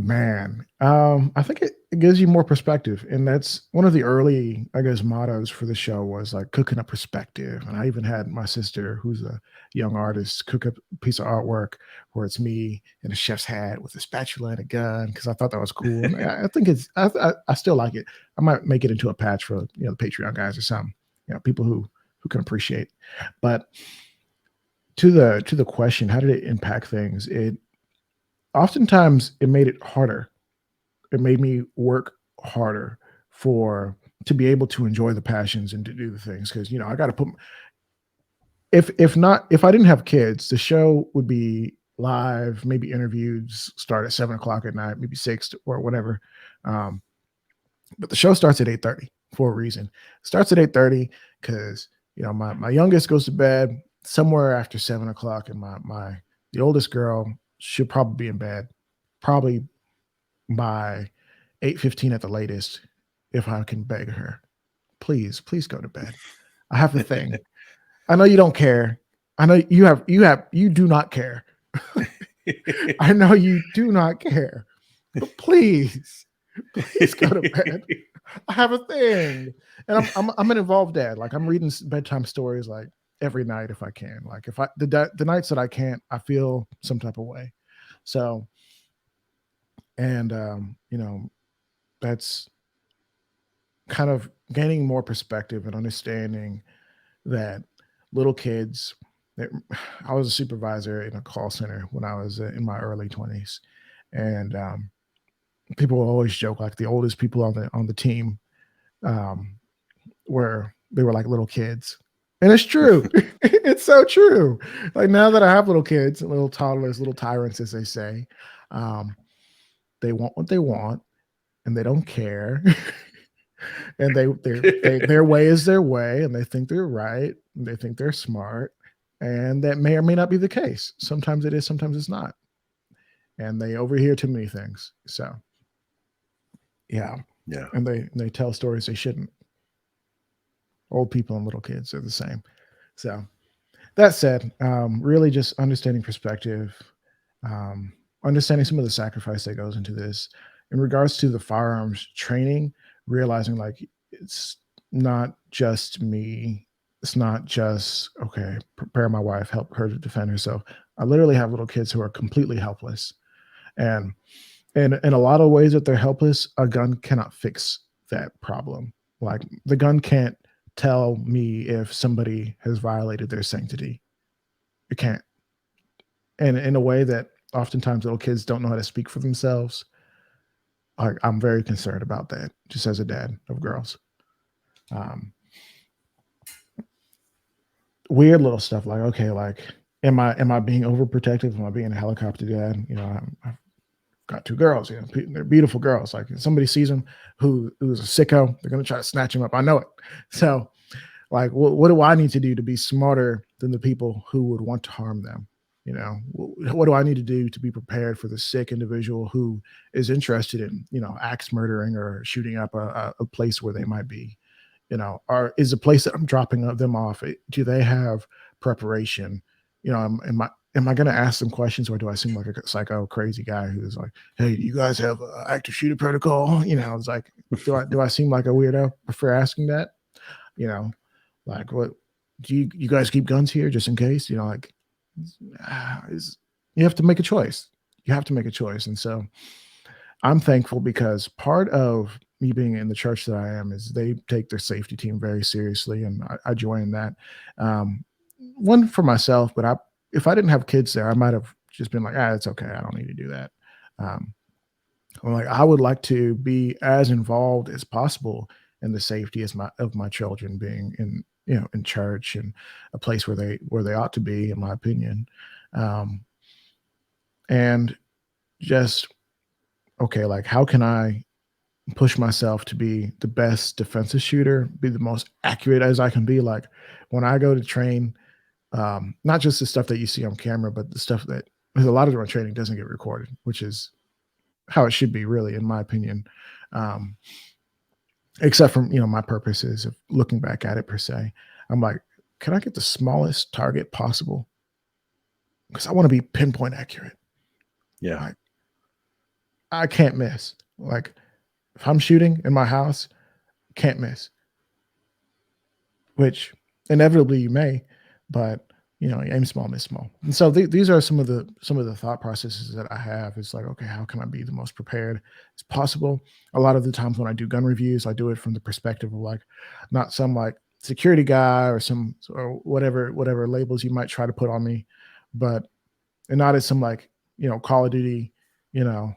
Man, I think it gives you more perspective, and that's one of the early, I guess, mottos for the show was like cooking up perspective. And I even had my sister, who's a young artist, cook up a piece of artwork where it's me in a chef's hat with a spatula and a gun because I thought that was cool. And I think I still like it. I might make it into a patch for, you know, the Patreon guys or something, you know, people who can appreciate. But to the question, how did it impact things? It oftentimes it made it harder. It made me work harder for to be able to enjoy the passions and to do the things because, you know, I got to put, if I didn't have kids, the show would be live, maybe interviews start at 7 o'clock at night, maybe 6 or whatever. Um, but the show starts at 8:30 for a reason. It starts at 8:30 because, you know, my youngest goes to bed somewhere after 7 o'clock, and the oldest girl should probably be in bed probably by 8:15 at the latest, if I can beg her. Please, please go to bed. I have a thing. I know you don't care. I know you do not care. I know you do not care. But please, please go to bed. I have a thing. And I'm an involved dad. Like I'm reading bedtime stories like every night if I can. Like if I the nights that I can't, I feel some type of way. So, and you know, that's kind of gaining more perspective and understanding that little kids that I was a supervisor in a call center when I was in my early 20s, and people will always joke like the oldest people on the team um, were they were like little kids, and it's true. It's so true. Like now that I have little kids, little toddlers, little tyrants, as they say, um, they want what they want, and they don't care. And their way is their way, and they think they're right, and they think they're smart, and that may or may not be the case. Sometimes it is, sometimes it's not, and they overhear too many things. So yeah, Yeah, and they tell stories they shouldn't. Old people and little kids are the same. So that said, really just understanding perspective, um, understanding some of the sacrifice that goes into this in regards to the firearms training, realizing like it's not just me. It's not just okay, prepare my wife, help her to defend herself. I literally have little kids who are completely helpless. And in a lot of ways that they're helpless, a gun cannot fix that problem. Like the gun can't tell me if somebody has violated their sanctity. It can't. And in a way that oftentimes little kids don't know how to speak for themselves, I'm very concerned about that, just as a dad of girls. Um, Weird little stuff like, okay, like, am I being overprotective? Am I being a helicopter dad? I've got two girls. They're beautiful girls. Like, if somebody sees them who's a sicko, they're gonna try to snatch them up. I know it. So, like, what do I need to do to be smarter than the people who would want to harm them? What do I need to do to be prepared for the sick individual who is interested in, axe murdering or shooting up a place where they might be? Or is the place that I'm dropping them off, do they have preparation? Am I going to ask them questions, or do I seem like a psycho crazy guy who's like, hey, do you guys have active shooter protocol? It's like, do I seem like a weirdo for asking that? You know, like, what do you guys keep guns here just in case? Is You have to make a choice. You have to make a choice. And so I'm thankful because part of me being in the church that I am is they take their safety team very seriously, and I joined that. Um, One for myself, but if I didn't have kids there, I might have just been like, it's okay, I don't need to do that. Um, I'm like, I would like to be as involved as possible in the safety of my children being in church and a place where they ought to be, in my opinion. Um, and just okay, like, how can I push myself to be the best defensive shooter, be the most accurate as I can be? Like, when I go to train, not just the stuff that you see on camera, but the stuff that, because a lot of our training doesn't get recorded, which is how it should be, really, in my opinion. Um, Except from my purposes of looking back at it per se. I'm like, can I get the smallest target possible? Because I want to be pinpoint accurate. Yeah. Like, I can't miss. Like, if I'm shooting in my house, can't miss. Which inevitably you may, but you aim small, miss small. And so these are some of the thought processes that I have. It's like, okay, how can I be the most prepared as possible? A lot of the times when I do gun reviews, I do it from the perspective of, like, not some, like, security guy or whatever labels you might try to put on me, but and not as some, like, Call of Duty, you know,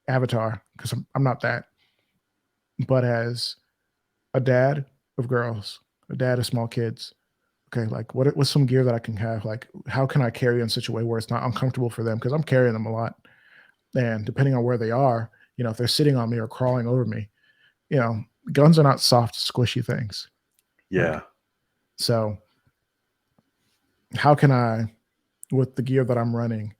avatar, because I'm not that, but as a dad of girls, a dad of small kids. Okay, like, what's some gear that I can have? Like, how can I carry in such a way where it's not uncomfortable for them? Because I'm carrying them a lot, and depending on where they are, if they're sitting on me or crawling over me, you know, guns are not soft, squishy things. Like, Yeah. so how can I, with the gear that I'm running,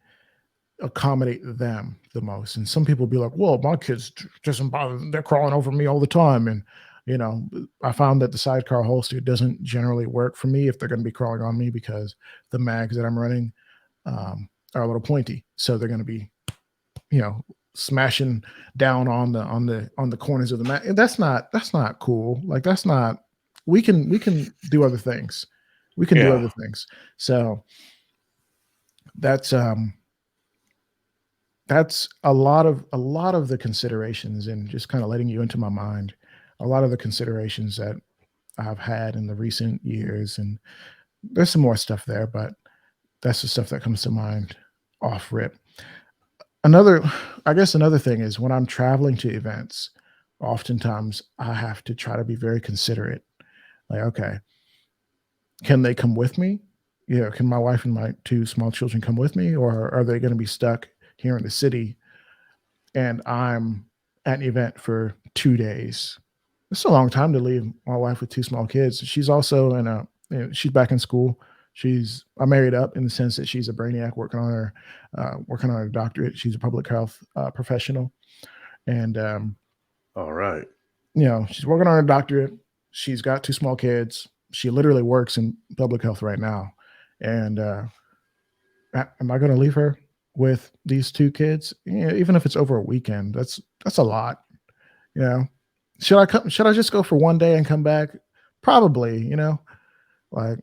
accommodate them the most? And some people be like, well, my kids doesn't bother them. They're crawling over me all the time. And, you know, I found that the sidecar holster doesn't generally work for me if they're going to be crawling on me, because the mags that I'm running are a little pointy. So they're going to be, smashing down on the corners of the mag. And that's not cool. Like, that's not, we can do other things. We can do Yeah. other things. So that's a lot of the considerations, and just kind of letting you into my mind, a lot of the considerations that I've had in the recent years. And there's some more stuff there, but that's the stuff that comes to mind off rip. Another, I guess another thing is, when I'm traveling to events, oftentimes I have to try to be very considerate. Like, okay, can they come with me? Can my wife and my two small children come with me, or are they going to be stuck here in the city and I'm at an event for 2 days? It's a long time to leave my wife with two small kids. She's also she's back in school. I married up in the sense that she's a brainiac working on her doctorate. She's a public health professional, and All right. she's working on her doctorate. She's got two small kids. She literally works in public health right now, and am I going to leave her with these two kids? Even if it's over a weekend, that's a lot. You know, should I just go for one day and come back? Probably. Like,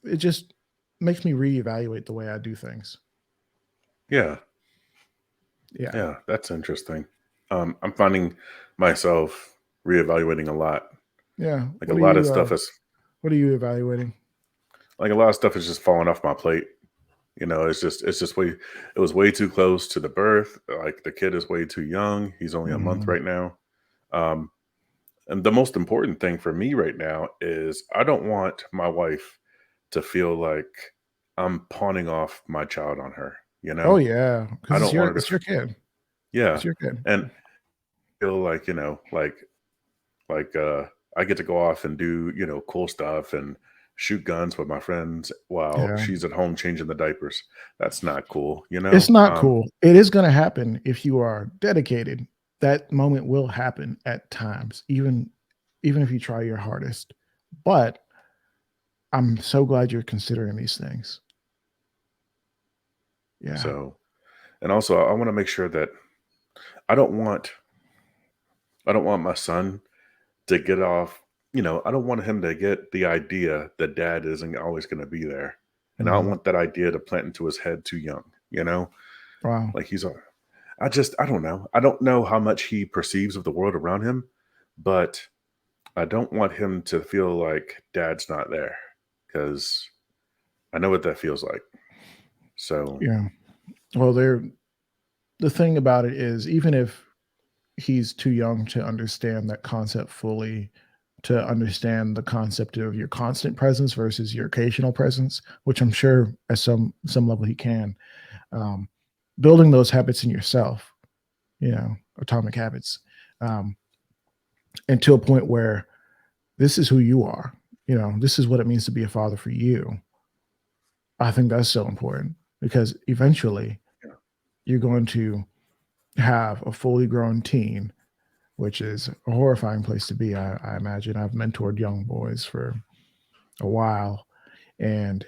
it just makes me reevaluate the way I do things. Yeah. Yeah. Yeah. That's interesting. I'm finding myself reevaluating a lot. Yeah. Like a lot of stuff is What are you evaluating? like a lot of stuff is just falling off my plate. It's just it was way too close to the birth. Like the kid is way too young. He's only a month Mhm. right now. Um, and the most important thing for me right now is I don't want my wife to feel like I'm pawning off my child on her. Oh, yeah, I because don't want her it's your kid. yeah, It's your kid. and feel like like I get to go off and do cool stuff and shoot guns with my friends while Yeah. she's at home changing the diapers. That's not cool, It's not cool. It is gonna happen if you are dedicated. That moment will happen at times, even if you try your hardest. But I'm so glad you're considering these things. Yeah. So, and also I want to make sure that I don't want I don't want my son to get off, I don't want him to get the idea that dad isn't always going to be there. And I don't Mhm. want that idea to plant into his head too young. Wow. Like I don't know. I don't know how much he perceives of the world around him, but I don't want him to feel like dad's not there because I know what that feels like. So, Yeah. Well, the thing about it is even if he's too young to understand that concept fully, to understand the concept of your constant presence versus your occasional presence, which I'm sure at some level he can. Um, Building those habits in yourself, atomic habits, um, and to a point where this is who you are. This is what it means to be a father for you. I think that's so important because eventually yeah. you're going to have a fully grown teen, which is a horrifying place to be. I imagine I've mentored young boys for a while, and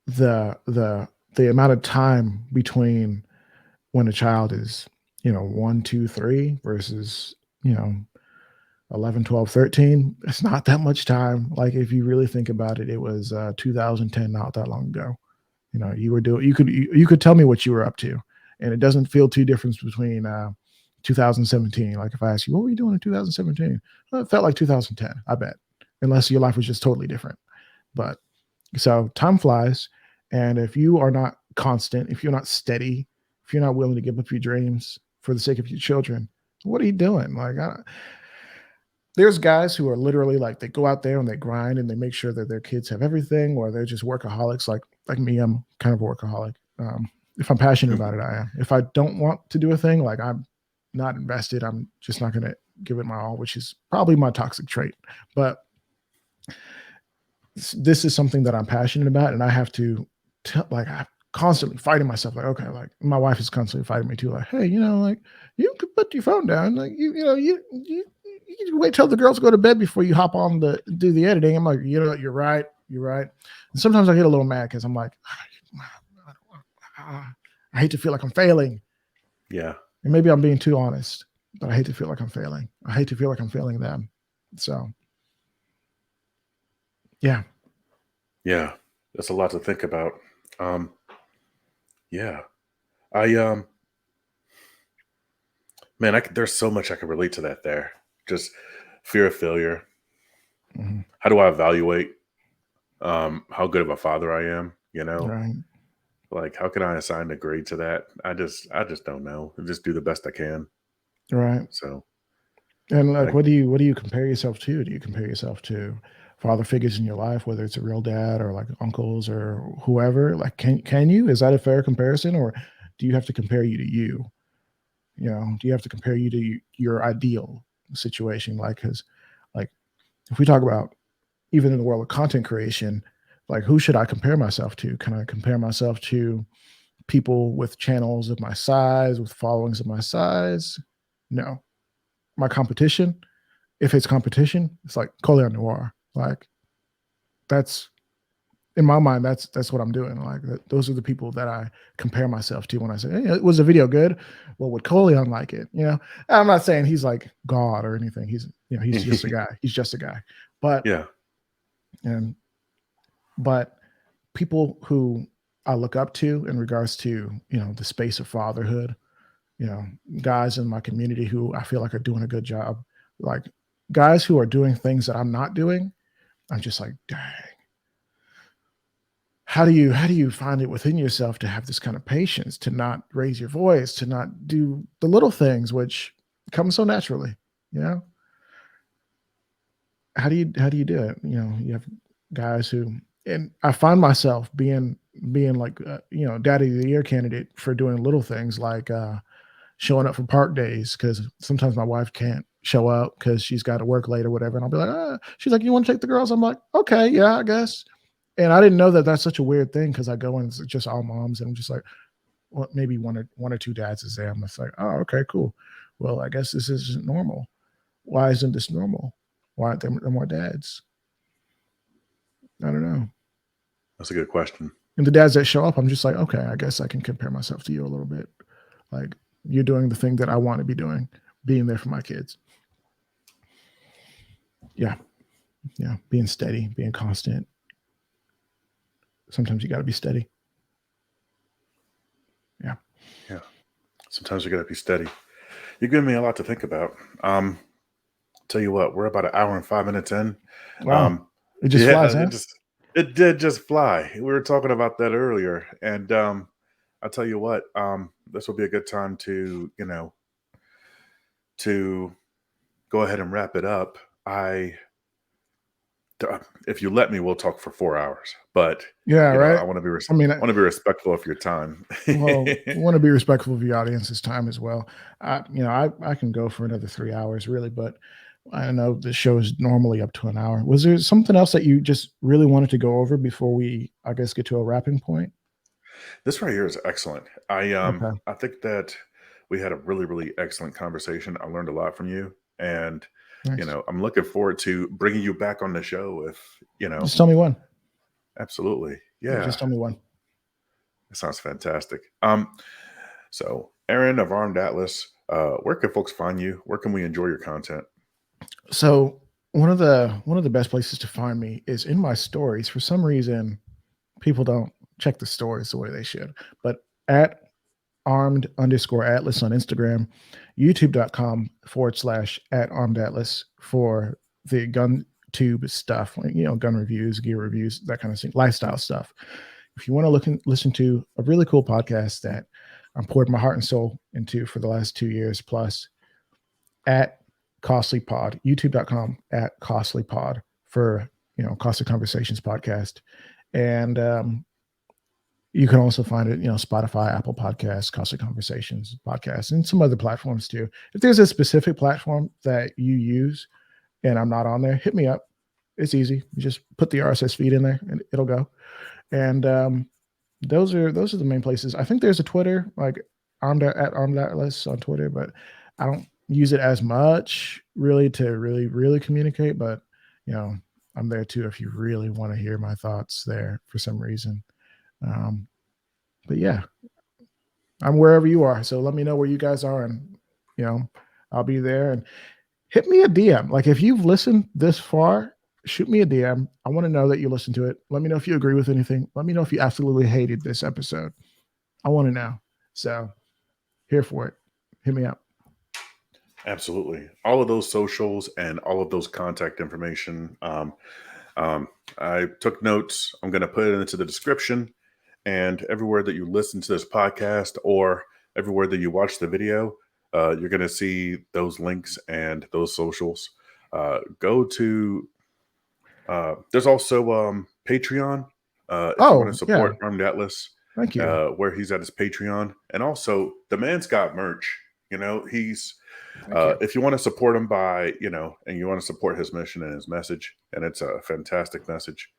the amount of time between when a child is 1, 2, 3 versus you know 11, 12, 13, it's not that much time. Like if you really think about it, it was 2010, not that long ago. You were doing you could tell me what you were up to, and it doesn't feel too different between 2017. Like if I ask you what were you doing in 2017, well, it felt like 2010. I bet, unless your life was just totally different. But so time flies, and if you are not constant, if you're not steady, if you're not willing to give up your dreams for the sake of your children, what are you doing? Like there's guys who are literally like they go out there and they grind and they make sure that their kids have everything, or they're just workaholics. Like me, I'm kind of a workaholic. If I'm passionate about it, I am. If I don't want to do a thing, like I'm not invested, I'm just not going to give it my all, which is probably my toxic trait. But this is something that I'm passionate about, and I have to like I'm constantly fighting myself. Like, okay, like my wife is constantly fighting me too. Like, hey, like you could put your phone down. Like, you can wait till the girls go to bed before you hop on the do the editing. I'm like, you're right, you're right. And sometimes I get a little mad because I'm like, I hate to feel like I'm failing, Yeah. and maybe I'm being too honest, but I hate to feel like I'm failing. I hate to feel like I'm failing them. So, yeah. Yeah. That's a lot to think about. Um, yeah. I Man, there's so much I can relate to that there. Just fear of failure. Mhm. How do I evaluate how good of a father I am? Right. Like how can I assign a grade to that? I just don't know. I just do the best I can. Right. So And like, like what do you compare yourself to? Do you compare yourself to father figures in your life, whether it's a real dad or like uncles or whoever? Like, can you? Is that a fair comparison, or do you have to compare you to you? Do you have to compare you to your ideal situation? Like, because like if we talk about even in the world of content creation, like who should I compare myself to? Can I compare myself to people with channels of my size, with followings of my size? No. My competition, if it's competition, it's like Colion Noir. Like that's in my mind, that's what I'm doing. Like those are the people that I compare myself to when I say, "Hey, was the video good?" Well, would Colion like it? I'm not saying he's like God or anything. He's just a guy. He's just a guy. But yeah. and but people who I look up to in regards to the space of fatherhood, you know, guys in my community who I feel like are doing a good job, like guys who are doing things that I'm not doing. I'm just like, dang, how do you find it within yourself to have this kind of patience, to not raise your voice, to not do the little things which come so naturally, you know? How do you do it? You know, you have guys who, and I find myself being like, daddy of the year candidate for doing little things like showing up for park days, because sometimes my wife can't show up because she's got to work late or whatever, and I'll be like, she's like, you want to take the girls? I'm like, okay, yeah, I guess. And I didn't know that that's such a weird thing, because I go and it's just all moms, and I'm just like, well, maybe one or two dads is there. I'm just like, oh, okay, cool. Well, I guess this isn't normal. Why isn't this normal? Why aren't there more dads? I don't know. That's a good question. And the dads that show up, I'm just like, okay, I guess I can compare myself to you a little bit. Like, you're doing the thing that I want to be doing, being there for my kids. Yeah. Yeah. Being steady, being constant. Sometimes you got to be steady. Yeah. Yeah. Sometimes you got to be steady. You're giving me a lot to think about. Tell you what, we're about an hour and 5 minutes in. Wow. It just flies, huh? It did just fly. We were talking about that earlier, and I'll tell you what, this will be a good time to to go ahead and wrap it up. If you let me, we'll talk for 4 hours. But Yeah, right. I want to be I mean, want to be respectful of your time. well, I want to be respectful of the audience's time as well. I can go for another 3 hours, really, but I know the show is normally up to an hour. Was there something else that you just really wanted to go over before we, I guess, get to a wrapping point? This right here is excellent. Okay, I think that we had a really, really excellent conversation. I learned a lot from you, and nice. I'm looking forward to bringing you back on the show. If Just tell me one. absolutely, Yeah, yeah, just tell me one. that sounds fantastic. So Aaron of Armed Atlas, where can folks find you? Where can we enjoy your content? So one of the best places to find me is in my stories. For some reason, people don't check the stories the way they should. But at armed_atlas on Instagram, youtube.com/at armed atlas for the gun tube stuff, like, gun reviews, gear reviews, that kind of thing, lifestyle stuff. If you want to listen to a really cool podcast that I'm poured my heart and soul into for the last 2 years plus, at Costly Pod, youtube.com @Costly Pod for, Costly Conversations podcast. And you can also find it, Spotify, Apple Podcasts, Costly Conversations podcast, and some other platforms too. If there's a specific platform that you use and I'm not on there, hit me up. It's easy. You just put the RSS feed in there and it'll go. And those are the main places. I think there's a Twitter, like armed atlas on Twitter, but I don't use it as much really to really communicate. But I'm there too if you really want to hear my thoughts there for some reason. But yeah, I'm wherever you are. So let me know where you guys are, and I'll be there. And hit me a DM. Like, if you've listened this far, shoot me a DM. I want to know that you listened to it. Let me know if you agree with anything. Let me know if you absolutely hated this episode. I want to know. So here for it. Hit me up. Absolutely. All of those socials and all of those contact information. I took notes. I'm going to put it into the description, and everywhere that you listen to this podcast or everywhere that you watch the video, you're going to see those links and those socials. Go to, there's also Patreon. If you want to Yeah. support Armed Atlas, Thank you. where he's at his Patreon. And also, the man's got merch. He's if you want to support him by, and you want to support his mission and his message, and it's a fantastic message,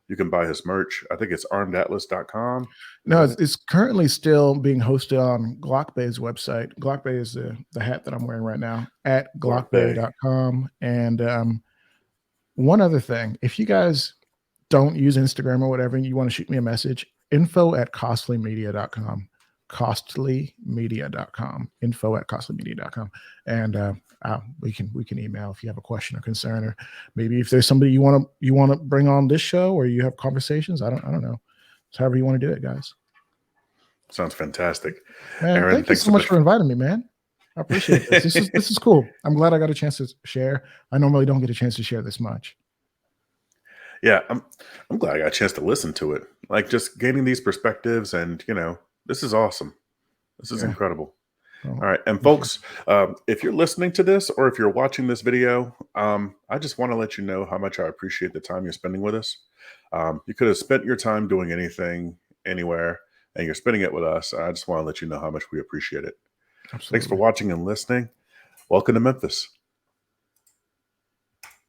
you can buy his merch. I think it's armedatlas.com. No, it's currently still being hosted on Glockbay's website. Glockbay is the hat that I'm wearing right now, at glockbay.com. And one other thing, if you guys don't use Instagram or whatever, and you want to shoot me a message, info@costlymedia.com. Costlymedia.com. Info@costlymedia.com. And we can email if you have a question or concern, or maybe if there's somebody you want to bring on this show, or you have conversations. I don't know. It's however you want to do it, guys. Sounds fantastic. Man, Aaron, thank you so much for inviting me, man. I appreciate this. This is cool. I'm glad I got a chance to share. I normally don't get a chance to share this much. Yeah, I'm glad I got a chance to listen to it. Like just gaining these perspectives, and this is awesome. This is Yeah. incredible. Well, All right, and appreciate folks, if you're listening to this or if you're watching this video, I just want to let you know how much I appreciate the time you're spending with us. You could have spent your time doing anything, anywhere, and you're spending it with us. I just want to let you know how much we appreciate it. Thanks for Absolutely. watching and listening. Welcome to Memphis.